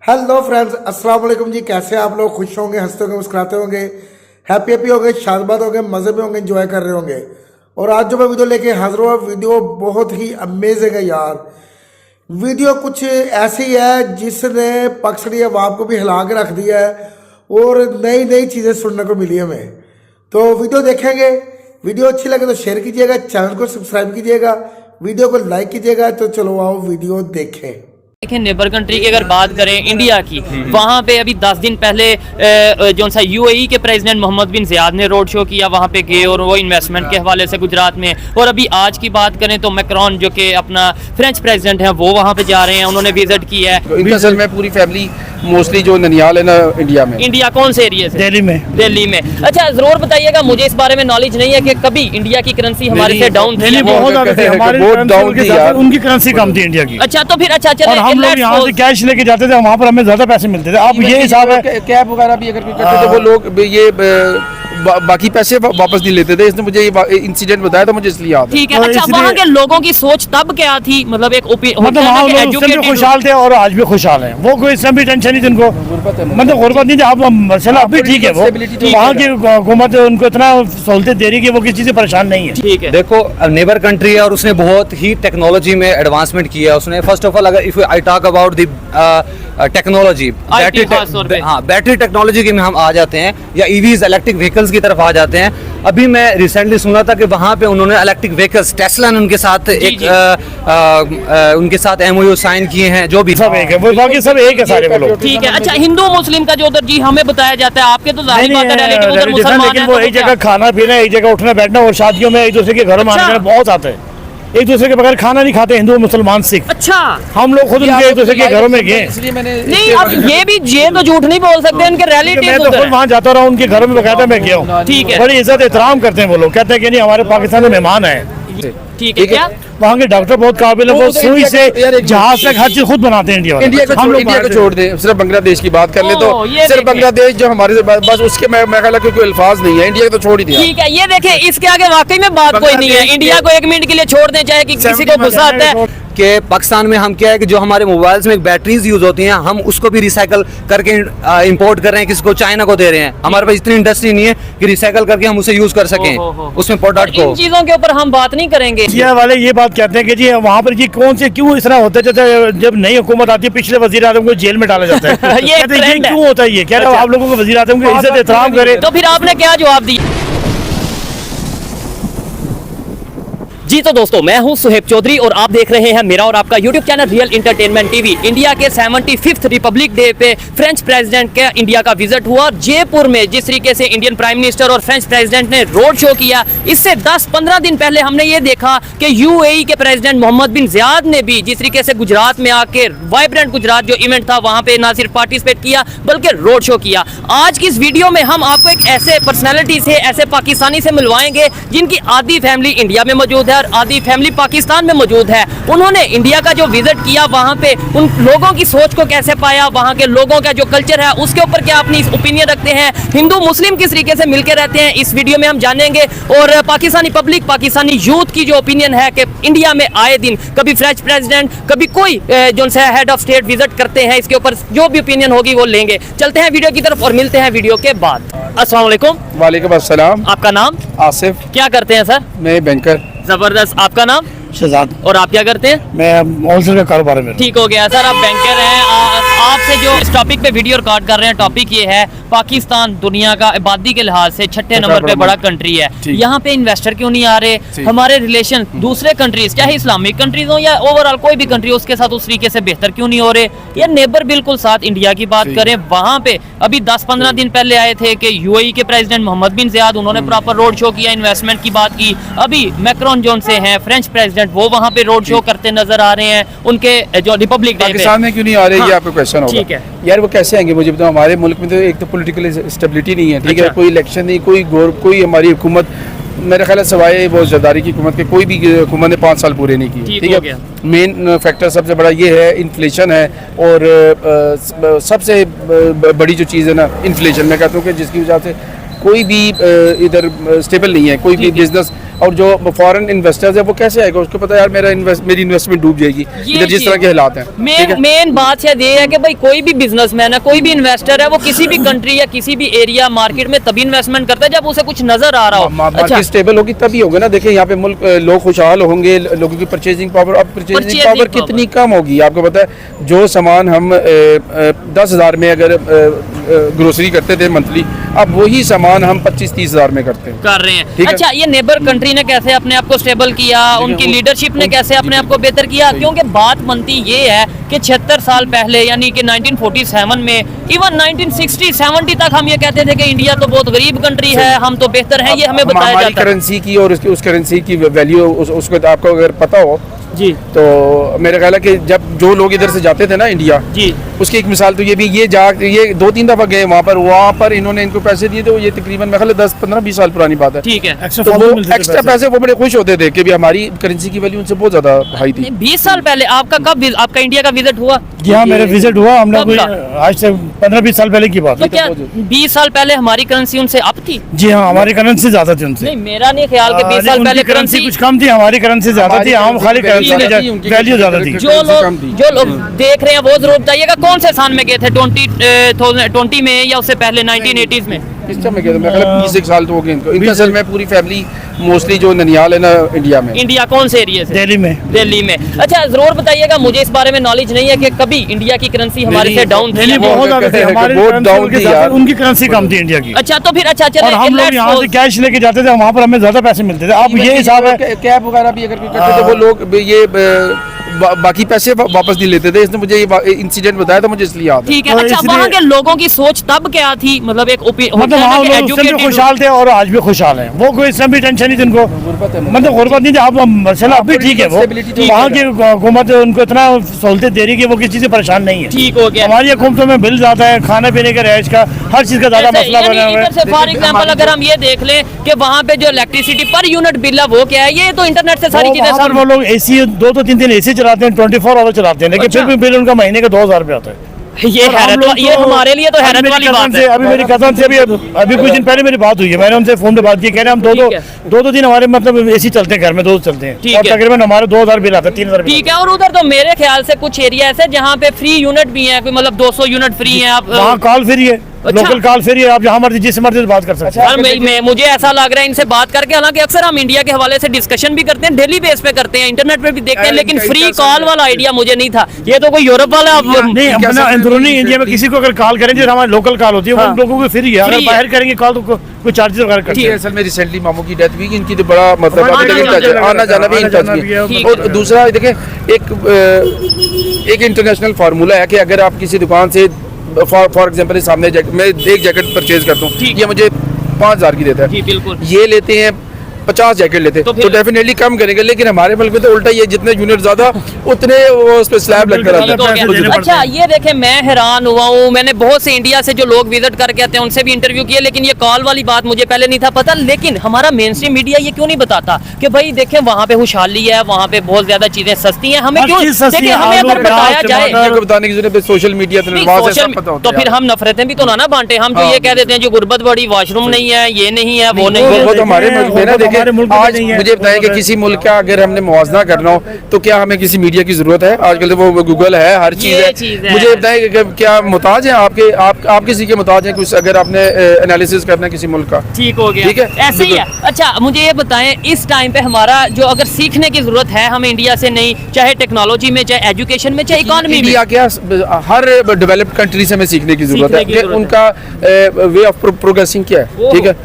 Hello friends, अस्सलाम वालेकुम जी। कैसे हैं आप लोग? खुश होंगे, हंसते होंगे, मुस्कुराते होंगे, हैप्पी होंगे, शादबाद होंगे, मज़े में होंगे, एंजॉय कर रहे होंगे। और आज जो मैं वीडियो लेके हाजिर हुआ, वीडियो बहुत ही अमेजिंग है यार। वीडियो कुछ ऐसी है जिसने पाकिस्तानी अवाम को भी हिला के रख दिया है और नई नई चीज़ें सुनने को मिली हमें। तो वीडियो देखेंगे, वीडियो अच्छी लगे तो शेयर कीजिएगा, चैनल को सब्सक्राइब कीजिएगा, वीडियो को लाइक कीजिएगा। तो चलो आओ वीडियो देखें। देखें, नेबर कंट्री की अगर बात करें इंडिया की, वहाँ पे अभी 10 दिन पहले जो सा यूएई के प्रेसिडेंट मोहम्मद बिन ज़ियाद ने रोड शो किया, वहाँ पे गए और वो इन्वेस्टमेंट के हवाले से गुजरात में। और अभी आज की बात करें तो मैक्रोन जो कि अपना फ्रेंच प्रेसिडेंट है वो वहाँ पे जा रहे हैं, उन्होंने विजिट किया है। असल में पूरी फैमिली मोस्टली जो ननियाल है ना इंडिया में। इंडिया कौन से एरिया से? दिल्ली में। अच्छा, जरूर बताइएगा, मुझे इस बारे में नॉलेज नहीं है कि कभी इंडिया की करेंसी हमारे से डाउन थी। बहुत ज्यादा थी, हमारी उनकी करेंसी कम थी इंडिया की। अच्छा, तो फिर अच्छा चले, और हम लोग यहाँ से कैश लेके जाते थे, वहाँ पर हमें ज्यादा पैसे मिलते थे। अब ये हिसाब है, कैब वगैरह भी अगर करते तो वो लोग ये बाकी पैसे वापस नहीं लेते थे। इसने मुझे ये इंसिडेंट बताया तो मुझे इसलिए याद है। ठीक है। अच्छा, वहाँ के लोगों की सोच तब क्या थी? मतलब एक मतलब वहाँ लोग उससे भी खुशहाल थे और आज भी खुशहाल हैं। वो कोई इसमें भी टेंशन नहीं थी उनको, मतलब गुर्बत नहीं थी। अब मसला अब भी ठीक है। वो वहाँ की हुकूमत उनको इतना सहूलतें दे रही है कि वो किसी चीज़ से परेशान नहीं है। ठीक है। देखो, नेबर कंट्री है और उसने बहुत ही टेक्नोलॉजी में एडवांसमेंट किया है उसने। फर्स्ट ऑफ ऑल, अगर if I talk about the technology, battery technology के में हम आ जाते हैं या ईवीज इलेक्ट्रिक व्हीकल्स की तरफ आ जाते हैं। अभी मैं रिसेंटली सुना था कि वहाँ पे उन्होंने इलेक्ट्रिक व्हीकल्स टेस्ला ने उनके साथ उनके साथ एमओयू साइन किए हैं। जो भी सब एक है, वो बाकी सब एक है सारे वो लोग। ठीक है। अच्छा, हिंदू मुस्लिम का जो उधर जी हमें बताया जाता है, आपके तो जाहिर बात है रिलेटिव उधर मुसलमान हैं, लेकिन वो एक जगह खाना पीना, एक जगह उठना बैठना, और शादियों में एक दूसरे के घरों में आने बहुत आते हैं। एक दूसरे के बगैर खाना नहीं खाते हिंदू मुसलमान सिख। अच्छा, हम लोग खुद उनके एक दूसरे के घरों में गए। नहीं, अब ये भी ये तो झूठ नहीं बोल सकते, उनके रिलेटिव मैं तो खुद वहाँ जाता रहा, उनके घरों में बकायदा मैं गया हूँ। ठीक है। बड़ी इज्जत एहतराम करते हैं वो लोग, कहते हैं कि नहीं हमारे पाकिस्तान में मेहमान है। ठीक है। क्या वहाँ के डॉक्टर बहुत काबिल है, वो सुई से जहाज तक हर चीज खुद बनाते हैं। इंडिया को छोड़ दे, सिर्फ बांग्लादेश की बात कर ले तो सिर्फ बांग्लादेश जो हमारे से बस उसके मैं ख्याल है कोई अल्फाज नहीं है। इंडिया को तो छोड़ ही दिया। ठीक है, ये देखें, इसके आगे वाकई में बात कोई नहीं है। इंडिया को एक मिनट के लिए छोड़ दें, चाहे कि किसी को गुस्सा आता है कि पाकिस्तान में हम क्या है कि जो हमारे मोबाइल्स में बैटरीज यूज होती हैं, हम उसको भी रिसाइकल करके इंपोर्ट कर रहे हैं, किसी को चाइना को दे रहे हैं। हमारे पास इतनी इंडस्ट्री नहीं है कि रिसाइकल करके हम उसे यूज कर सकें उसमें प्रोडक्ट को। इन चीजों के ऊपर हम बात नहीं करेंगे। इंडिया वाले ये बात कहते हैं कि जी वहाँ पर जी कौन से क्यों इस तरह होता है, जैसे जब नई हुकूमत आती है पिछले वजीर आजम को जेल में डाला जाता है। ये क्यों होता है? ये कह रहे हो आप लोगों को वजीर आजम की इज्जत एहतराम करे। तो फिर आपने क्या जवाब दिया? जी तो दोस्तों, मैं हूं सुहेब चौधरी और आप देख रहे हैं मेरा और आपका YouTube channel real entertainment TV. India के 75th रिपब्लिक डे पे फ्रेंच प्रेसिडेंट का इंडिया का विजिट हुआ। जयपुर में जिस तरीके से इंडियन प्राइम मिनिस्टर और फ्रेंच प्रेसिडेंट ने रोड शो किया, इससे 10-15 दिन पहले हमने ये देखा कि यूएई के प्रेसिडेंट मोहम्मद बिन ज़ियाद ने भी जिस तरीके से गुजरात में आके वाइब्रेंट गुजरात जो इवेंट था वहां पे ना सिर्फ पार्टिसिपेट किया बल्कि रोड शो किया। आज की इस वीडियो में हम आपको एक ऐसे पर्सनैलिटी से, ऐसे पाकिस्तानी से मिलवाएंगे जिनकी आधी फैमिली इंडिया में मौजूद है और आधी फैमिली पाकिस्तान में मौजूद है। उन्होंने इंडिया का जो विजिट किया, वहां पे उन लोगों की सोच को कैसे पाया, वहां के लोगों का जो कल्चर है उसके ऊपर क्या अपनी ओपिनियन रखते हैं, हिंदू मुस्लिम किस तरीके से मिलकर रहते हैं, इस वीडियो में हम जानेंगे। और पाकिस्तानी पब्लिक, पाकिस्तानी यूथ की जो ओपिनियन है कि इंडिया में आए दिन कभी फ्रेंच प्रेसिडेंट, कभी कोई जो हेड ऑफ स्टेट विजिट करते हैं, इसके ऊपर जो भी ओपिनियन होगी वो लेंगे। चलते हैं वीडियो की तरफ और मिलते हैं वीडियो के बाद। अस्सलाम वालेकुम। वालेकुम अस्सलाम। आपका नाम? आसिफ। क्या करते हैं सर? मैं बैंकर। जबरदस्त। आपका नाम? शहजाद। और आप क्या करते हैं? मैं होलसेल का कारोबार है। ठीक हो गया सर, आप बैंकर हैं। आपसे जो इस टॉपिक पे वीडियो रिकॉर्ड कर रहे हैं, टॉपिक ये है पाकिस्तान दुनिया का आबादी के लिहाज से 6ठे नंबर पे बड़ा कंट्री है। यहाँ पे इन्वेस्टर क्यों नहीं आ रहे? हमारे रिलेशन दूसरे कंट्रीज, चाहे इस्लामिक कंट्रीज हो या ओवरऑल कोई भी कंट्री, उसके साथ उस तरीके से बेहतर क्यों नहीं हो रहे? या नेबर बिल्कुल साथ इंडिया की बात करें, वहाँ पे अभी 10-15 दिन पहले आए थे कि यूएई के प्रेसिडेंट मोहम्मद बिन ज़ियाद, उन्होंने प्रॉपर रोड शो किया, इन्वेस्टमेंट की बात की। अभी मैक्रोन जोन से हैं फ्रेंच प्रेसिडेंट, वो वहाँ पे रोड शो करते नजर आ रहे हैं उनके जो रिपब्लिक डे पे। पाकिस्तान में क्यों नहीं आ रहे? ये आपका क्वेश्चन होगा। ठीक है यार, वो कैसे आएंगे मुझे बताओ। हमारे मुल्क में तो एक तो पॉलिटिकल स्टेबिलिटी नहीं है, ठीक है, कोई इलेक्शन नहीं, कोई हमारी हुकूमत, मेरे ख्याल सवाए वो जरदारी की हुकूमत के कोई भी हुकूमत ने 5 साल पूरे नहीं किए। ठीक है, मेन फैक्टर सबसे बड़ा ये है इन्फ्लेशन है। और सबसे बड़ी जो चीज़ है ना इन्फ्लेशन, मैं कहता हूँ कि जिसकी वजह से कोई भी इधर स्टेबल नहीं है, कोई भी बिजनेस और जो फॉरेन इन्वेस्टर्स है वो कैसे आएगा, उसको पता है यार मेरी इन्वेस्टमेंट डूब जाएगी इधर जिस तरह के हालात हैं। मेन बात शायद ये है कि भाई कोई भी बिजनेसमैन है, कोई भी इन्वेस्टर है, वो किसी भी कंट्री या किसी भी एरिया मार्केट में तभी इन्वेस्टमेंट करता है जब उसे कुछ नजर आ रहा हो। मार्केट स्टेबल होगी तभी होगा ना। देखिए यहाँ पे मुल्क लोग खुशहाल होंगे, लोगों की परचेजिंग पावर, अब परचेजिंग पावर कितनी कम होगी आपको पता है। जो सामान हम 10,000 में अगर ग्रोसरी करते थे मंथली, अब वही सामान हम 25-30 हज़ार में कर रहे हैं। अच्छा, ये नेबर कंट्री ने कैसे अपने आप को स्टेबल किया, उनकी लीडरशिप ने कैसे अपने आप को बेहतर किया? क्योंकि बात बनती ये है कि 76 साल पहले यानी कि 1947 में, इवन 1960-70 तक हम ये कहते थे कि इंडिया तो बहुत गरीब कंट्री है, हम तो बेहतर हैं, ये हमें बताया जाता है। करेंसी की और उस करेंसी की वैल्यू उसको आपको अगर पता हो जी, तो मेरा ख्याल है कि जब जो लोग इधर से जाते थे ना इंडिया जी, उसकी एक मिसाल तो ये भी, ये 2-3 दफा गए वहाँ पर इन्होंने इनको पैसे दिए थे, ये तकरीबन मेरे ख्याल है 10-15-20 साल पुरानी बात है। ठीक है। तो वो एक्स्ट्रा पैसे वो बड़े खुश होते थे कि भी हमारी करेंसी की वैल्यू उनसे बहुत ज्यादा हाई थी। 20 साल पहले आपका इंडिया का विजिट हुआ? जी हाँ, मेरा विजिट हुआ। हम लोग आज से 15-20 साल पहले की बात तो है। क्या 20 साल पहले हमारी करेंसी उनसे अप थी? जी हाँ, हमारी करेंसी ज्यादा थी उनसे। नहीं, मेरा नहीं ख्याल कि 20 साल पहले करेंसी कुछ कम थी, हमारी करेंसी ज्यादा थी। हम खाली करेंसी वैल्यू ज्यादा थी। जो लोग देख रहे हैं वो जरूर बताइएगा कौन से साल में गए थे, 2020 में या उससे पहले 1980s में? किस टाइम में गए थे? मैं ख्याल 20 साल तो हो गए इनको। इनका असल में पूरी फैमिली मोस्टली जो ननियाल है ना इंडिया में। इंडिया कौन से एरिया से? दिल्ली में। दिल्ली में। अच्छा, जरूर बताइएगा, मुझे इस बारे में नॉलेज नहीं है कि कभी इंडिया की करेंसी हमारे से डाउन थी। बहुत ज्यादा थी, हमारी करेंसी यार, उनकी करेंसी कम थी इंडिया की। अच्छा, तो फिर अच्छा चले, और हम लोग यहाँ से कैश लेके जाते थे, वहाँ पर हमें ज्यादा पैसे मिलते थे। अब ये हिसाब है, कैब वगैरह भी अगर कोई करते थे वो लोग ये बाकी पैसे वापस नहीं लेते थे। इसने मुझे ये इंसिडेंट बताया था, मुझे इसलिए याद है। ठीक है। अच्छा, वहाँ के लोगों की सोच तब क्या थी? मतलब एक मतलब वहाँ लोग उस समय खुशहाल थे और आज भी खुशहाल हैं। वो कोई इसमें भी टेंशन नहीं थी उनको, मतलब गुर्बत नहीं थी। अब मसला अभी ठीक है, वो वहाँ की हुकूमत उनको इतना सहूलतें दे रही है कि वो किसी चीज़ से परेशान नहीं है। ठीक हो गया। हमारी हुकूमतों में बिल ज्यादा है, खाने पीने का, रहायश का, हर चीज़ का ज्यादा मसला बना हुआ है। फॉर एग्जाम्पल अगर हम ये देख लें कि वहाँ पे जो इलेक्ट्रिसिटी पर यूनिट बिल है वो क्या है, ये तो इंटरनेट से सारी चीजें। वो लोग AC 2-3 AC चलाते हैं, 24 आवर चलाते हैं, लेकिन फिर भी बिल उनका महीने का 2,000 रुपये आता है। ये हमारे लिए तो हैरत वाली बात है। अभी मेरी कजन से अभी कुछ दिन पहले मेरी बात हुई है, मैंने उनसे फोन पे बात की, कह रहे हम दो दिन हमारे मतलब AC चलते हैं घर में, 2 चलते हैं और तकरीबन हमारे 2,000 बिल आता है, 3,000। ठीक है। और उधर तो मेरे ख्याल से कुछ एरिया ऐसे जहाँ पे फ्री यूनिट भी है, कोई मतलब 200 यूनिट फ्री है। आप वहाँ कॉल फ्री है, लोकल कॉल फ्री है, आप जहाँ मर्जी जिस मर्जी बात कर सकते हैं। मुझे ऐसा लग रहा है इनसे बात करके, हालांकि अक्सर हम इंडिया के हवाले से डिस्कशन भी करते हैं, डेली बेस पे करते हैं, इंटरनेट पे भी देखते हैं, लेकिन फ्री कॉल वाला आइडिया मुझे नहीं था। ये तो कोई यूरोप वाला नहीं, अपना अंदरूनी इंडिया में किसी को अगर कॉल करें जो हमारी लोकल कॉल होती है वो लोगों को फ्री है। अगर बाहर करेंगे कॉल तो कोई चार्जेस वगैरह करते हैं। असल में रिसेंटली मामू की डेथ हुई, इनकी तो बड़ा मतलब आना जाना भी इंटरनेट। और दूसरा देखिए, एक इंटरनेशनल फार्मूला है कि अगर आप किसी दुकान से फॉर एग्जाम्पल सामने मैं एक जैकेट परचेज करता हूँ, ये मुझे 5,000 की देता है, बिल्कुल ये लेते हैं 50 जैकेट लेते तो डेफिनेटली कम करेंगे। लेकिन हमारे मुल्क में तो उल्टा, ये जितने यूनिट ज्यादा उतने वो उस पे स्लैब लगता रहता है। अच्छा, ये देखें, मैं हैरान हुआ हूँ। मैंने बहुत से इंडिया से जो लोग विजिट करके आते हैं उनसे भी इंटरव्यू किए, लेकिन ये कॉल वाली बात मुझे पहले नहीं था पता। लेकिन हमारा मेन स्ट्रीम मीडिया ये क्यों नहीं बताता कि भाई देखें वहाँ पे खुशहाली है, वहाँ पे बहुत ज्यादा चीजें सस्ती हैं, हमें क्यों देखिए, हमें अगर बताया जाए, बताने की जरूरत है। सोशल मीडिया तो फिर हम नफरतें भी तो ना बांटे। हम जो ये कह देते हैं जो गुर्बत बड़ी, वॉशरूम नहीं है, ये नहीं है, वो नहीं है, वो तो हमारे मुल्क में ना। देखें आज मुझे बताएं कि किसी मुल्क का अगर हमने मुआवजा करना हो तो क्या हमें किसी मीडिया की जरूरत है? आजकल तो वो गूगल है, हर चीज है। मुझे बताएं कि क्या मुताज है आप किसी के मुताज हैं कुछ, अगर आपने एनालिसिस करना है किसी मुल्क का? ठीक हो गया, ठीक है, ऐसे ही है। अच्छा, मुझे ये बताएं, इस टाइम पे हमारा जो अगर सीखने की जरूरत है हमें इंडिया से, नहीं चाहे टेक्नोलॉजी में, चाहे एजुकेशन में, चाहे इकोनॉमी में, क्या हर डेवलप्ड कंट्री से हमें सीखने की जरूरत है कि उनका वे ऑफ प्रोग्रेसिंग क्या है। ठीक है,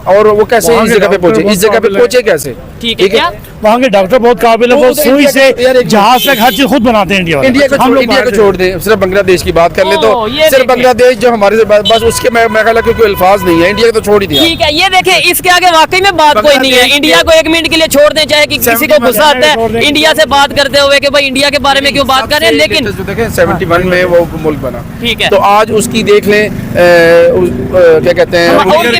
और वो कैसे इस जगह पे पहुंचे, इस जगह पे पहुंचे कैसे? ठीक है। क्या वहाँ के डॉक्टर बहुत काबिल है, वो सुई से जहाज तक हर चीज खुद बनाते हैं। इंडिया को छोड़ दें, सिर्फ बांग्लादेश की बात कर ले तो सिर्फ बांग्लादेश जो हमारे से बस उसके मैं ख्याल है कोई अल्फाज नहीं है, इंडिया को तो छोड़ ही दिया। ठीक है, ये देखें, इसके आगे वाकई में बात कोई नहीं है। इंडिया को 1 मिनट के लिए छोड़ दें, चाहे कि किसी को गुस्सा आता है इंडिया से बात करते हुए कि भाई इंडिया के बारे में क्यों बात कर रहे हैं, लेकिन देखें 71 में वो मुल्क बना, ठीक है, तो आज उसकी देख लें क्या कहते हैं,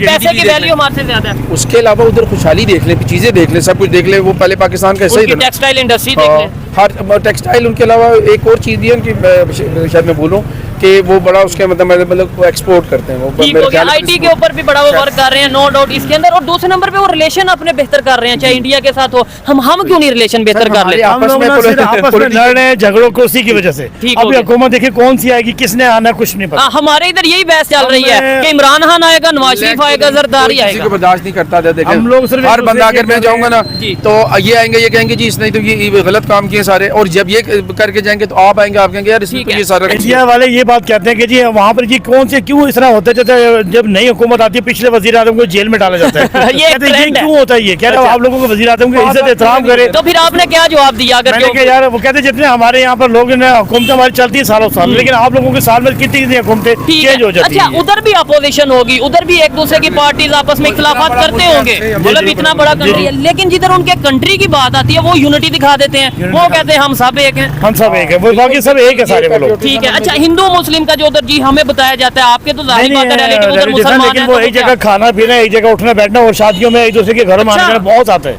पैसे की वैल्यू हमारे से ज्यादा है। उसके अलावा उधर खुशहाली देख लें, चीजें देख लें, सब कुछ देख लें। वो पहले पाकिस्तान का हिस्सा ही था, टेक्सटाइल इंडस्ट्री देख लें, हर टेक्सटाइल। उनके अलावा एक और चीज़ भी है उनकी, शायद मैं बोलूँ कि वो बड़ा उसके मतलब एक्सपोर्ट करते हैं वो ठीक मेरे हो गया, ख्याल से आईटी के ऊपर भी बड़ा वो वर्क कर रहे हैं, नो डाउट इसके अंदर। और दूसरे नंबर पे वो रिलेशन अपने बेहतर कर रहे हैं, चाहे इंडिया के साथ हो। हम क्यों नहीं रिलेशन बेहतर कर लेते? हम लोग ना सिर्फ आपस में लड़ रहे हैं झगड़ों को उसी की वजह से। ठीक हो अभी गया। हुकूमत देखिए कौन सी आएगी, किसने आना, कुछ नहीं पता। हमारे इधर यही बहस चल रही है कि इमरान खान आएगा, नवाज शरीफ आएगा, जरदारी किसी को आएगा। बर्दाश्त नहीं करता था। देखें हम लोग सिर्फ हर एक बंदा दूसरे अगर मैं के जाऊंगा ना जी। तो ये आएंगे, ये कहेंगे जी इसने तो ये गलत काम किए सारे, और जब ये करके जाएंगे तो आप आएंगे, आप कहेंगे यार इसने ठीक तो है। ये सारा इंडिया वाले ये बात कहते हैं कि जी वहाँ पर जी कौन से क्यों इस तरह होता है, जैसे जब नई हुकूमत आती है पिछले वजीर आजम को जेल में डाला जाता है। ये कहते हैं, trend है। क्यों होता है ये? कह रहे हैं आप लोगों को वजीर आजम की इज्जत एहतराम करे। तो फिर आपने क्या जवाब दिया? अगर मैंने क्यों- कहा यार वो कहते हैं जितने हमारे यहाँ पर लोग हुकूमत हमारी चलती है सालों साल, लेकिन आप लोगों के साल में कितनी हुकूमतें ठीक चेंज हो है। जाती अच्छा, है। उधर भी अपोजिशन होगी, उधर भी एक दूसरे की पार्टीज आपस में इख्तलाफात करते होंगे, मतलब इतना बड़ा कंट्री है, लेकिन जिधर उनके कंट्री की बात आती है वो यूनिटी दिखा देते हैं, वो कहते हैं हम सब एक हैं। हम सब एक है, वो बाकी सब एक है सारे वो लोग। ठीक है। अच्छा, हिंदू मुस्लिम का जो उधर जी हमें बताया जाता है, आपके तो जाहिर बात है रियलिटी उधर नहीं, मुसलमान लेकिन है, वो तो एक क्या? जगह खाना पीना, एक जगह उठना बैठना, और शादियों में एक दूसरे के घर में आने अच्छा। जाना बहुत आता है।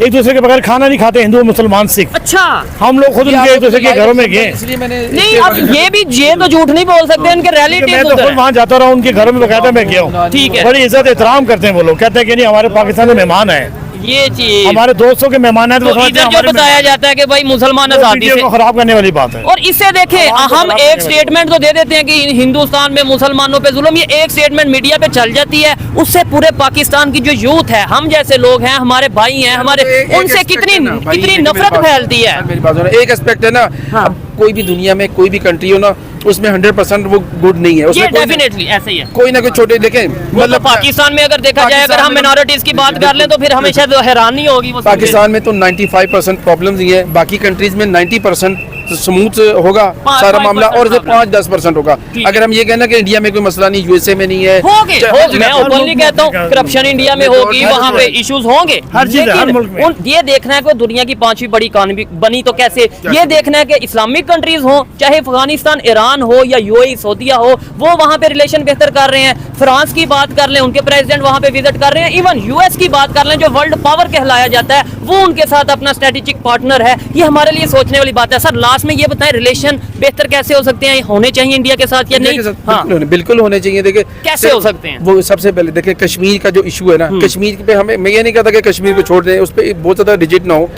एक दूसरे के बगैर खाना नहीं खाते हिंदू मुसलमान सिख। अच्छा, हम लोग खुद उनके एक दूसरे के घरों में गए। इसलिए मैंने नहीं अब ये तो झूठ नहीं बोल सकते, उनके मैं रिलेटिव तो उधर खुद हैं। वहाँ जाता रहा, उनके घरों में बकायदा मैं गया हूँ। ठीक है। बड़ी इज्जत एहतराम करते हैं वो लोग, कहते हैं कि नहीं हमारे पाकिस्तान में मेहमान है, ये चीज हमारे दोस्तों के मेहमान है, तो इधर जो बताया जाता है कि भाई मुसलमान आजादी से, को खराब करने वाली बात है। और इससे देखें हम एक स्टेटमेंट तो दे देते हैं कि हिंदुस्तान में मुसलमानों पे जुल्म, ये एक स्टेटमेंट मीडिया पे चल जाती है, उससे पूरे पाकिस्तान की जो यूथ है, हम जैसे लोग हैं, हमारे भाई हैं, हमारे उनसे कितनी नफरत फैलती है। मेरी बात सुनो, एक एस्पेक्ट है ना, हाँ। अब कोई भी दुनिया में कोई भी कंट्री हो ना, उसमें 100% वो गुड नहीं है, ये उसमें डेफिनेटली ऐसे ही है। कोई ना कोई छोटे देखें मतलब पाकिस्तान में अगर देखा जाए, अगर हम मिनोरिटीज की बात कर लें तो फिर हमें शायद हैरानी होगी। वो पाकिस्तान में तो 95% प्रॉब्लम्स ही है, बाकी कंट्रीज में 90% स्मूथ होगा सारा मामला, और सिर्फ 5-10% होगा। ठीक है। अगर हम ये कहना कि इंडिया में कोई मसला नहीं, यूएसए में नहीं है, होंगे, चाहे- मैं ओपनली कहता हूँ करप्शन इंडिया में होगी, वहाँ पे इश्यूज होंगे, हर चीज़ है, हर लेकिन मुल्क में। ये देखना है कि दुनिया की 5वीं बड़ी इकॉनमी बनी तो कैसे, ये देखना है कि इस्लामिक कंट्रीज हो, चाहे अफगानिस्तान, ईरान हो या यूएई, सऊदीया हो, वो वहाँ पे रिलेशन बेहतर कर रहे हैं। फ्रांस की बात कर लें, उनके प्रेसिडेंट वहाँ पे विजिट कर रहे हैं। इवन यूएस की बात कर लें, जो वर्ल्ड पावर कहलाया जाता है, वो उनके साथ अपना स्ट्रेटेजिक पार्टनर है। ये हमारे लिए सोचने वाली बात है। सर लास्ट में ये बताएं, रिलेशन बेहतर कैसे हो सकते हैं, होने चाहिए इंडिया के साथ या इंडिया नहीं? के साथ हाँ, बिल्कुल होने चाहिए। देखिए कैसे हो सकते हैं? वो सबसे पहले देखिए कश्मीर का जो इशू है ना, कश्मीर पे हमें, मैं ये नहीं कहता कि कश्मीर को छोड़ दें, उस पे बहुत ज्यादा डिजिट ना हो,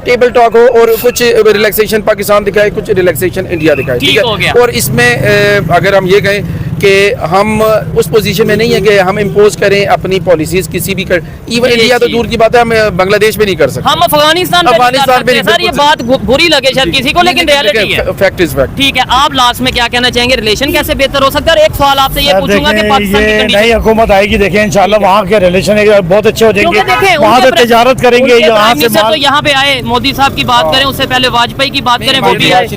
टेबल टॉक हो, और कुछ रिलैक्सेशन पाकिस्तान दिखाए, कुछ रिलैक्सेशन इंडिया दिखाए, ठीक हो गया। और इसमें अगर हम ये कहें कि हम उस पोजीशन में नहीं है कि हम इम्पोज करें अपनी पॉलिसीज किसी भी इवन इंडिया तो दूर की बात है, हम बांग्लादेश में नहीं कर सकते, हम अफगानिस्तान अफगानिस्तान पे सर, ये बात बुरी लगे शायद किसी को, लेकिन रियलिटी है। Fact is fact. ठीक है, आप लास्ट में क्या कहना चाहेंगे, रिलेशन कैसे बेहतर हो सकता है? और एक सवाल आपसे ये पूछूंगा कि देखें, पाकिस्तान की ये कंडीशन, नई हुकूमत आएगी, देखें इंशाल्लाह वहाँ के रिलेशन बहुत अच्छे हो क्योंकि जाएंगे, देखें वहाँ उनके से तजारत करेंगे, उनके यहाँ प्राइम से मिनिस्टर तो माल। यहाँ पे आए, मोदी साहब की बात करें, उससे पहले वाजपेयी की बात करें, वो भी आए।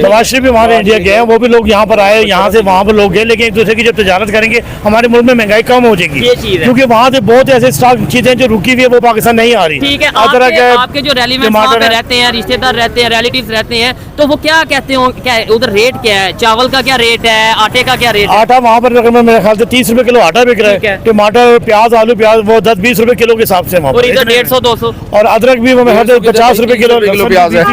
नवाज शरीफ भी हमारे इंडिया गए हैं, वो भी लोग यहाँ पर आए, यहाँ से वहाँ पर लोग गए, लेकिन एक दूसरे की जब तजारत करेंगे हमारे मुल्क में महंगाई कम हो जाएगी, ये चीज़ है। क्योंकि वहाँ से बहुत ऐसे स्टॉक चीजें जो रुकी हुई है वो पाकिस्तान नहीं आ रही। ठीक है, अदरक आपके जो रेलिवेंट वहाँ पे रहते हैं, रिश्तेदार रहते हैं, रिलेटिव्स रहते हैं, तो वो क्या कहते हो, क्या उधर रेट क्या है, चावल का क्या रेट है, आटे का क्या रेट है? आटा वहाँ पर तकरीबन मेरे ख्याल से 30 रुपए किलो आटा बिक रहा ठीक है। है, टमाटर, प्याज, आलू, प्याज वो 10-20 रुपए किलो के हिसाब से वहाँ और पर। इधर 150-200। और अदरक भी वो मेरे ख्याल से 50 रुपए किलो प्याज है,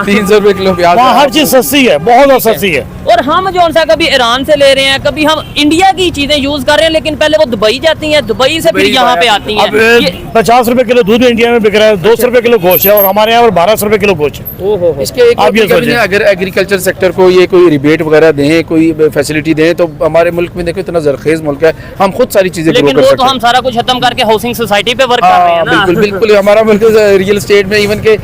300 रुपए किलो प्याज वहाँ है। हर चीज सस्ती है, बहुत ज्यादा सस्ती है। और हम जो सा कभी ईरान से ले रहे हैं, कभी हम इंडिया की चीजें यूज कर रहे हैं, लेकिन पहले वो दुबई जाती हैं, दुबई से फिर यहाँ पे आती हैं। अब ये- 50 रुपए किलो दूध इंडिया में बिक रहा है, 200 रुपए किलो गोश्त है, और हमारे यहाँ पर 1200 रुपए किलो गोश्त है। इसके एक आप ये कभी सोचें। ना, अगर एग्रीकल्चर सेक्टर को ये कोई रिबेट वगैरह दें, कोई फैसिलिटी दें, तो हमारे मुल्क में देखो इतना जरखेज मुल्क है, हम खुद सारी चीजें ग्रो लेकिन कर वो सकते तो हैं। हम सारा कुछ खत्म करके हाउसिंग सोसाइटी पे वर्क कर रहे हैं हाँ, ना। बिल्कुल बिल्कुल। हमारा मुल्क रियल एस्टेट में, इवन के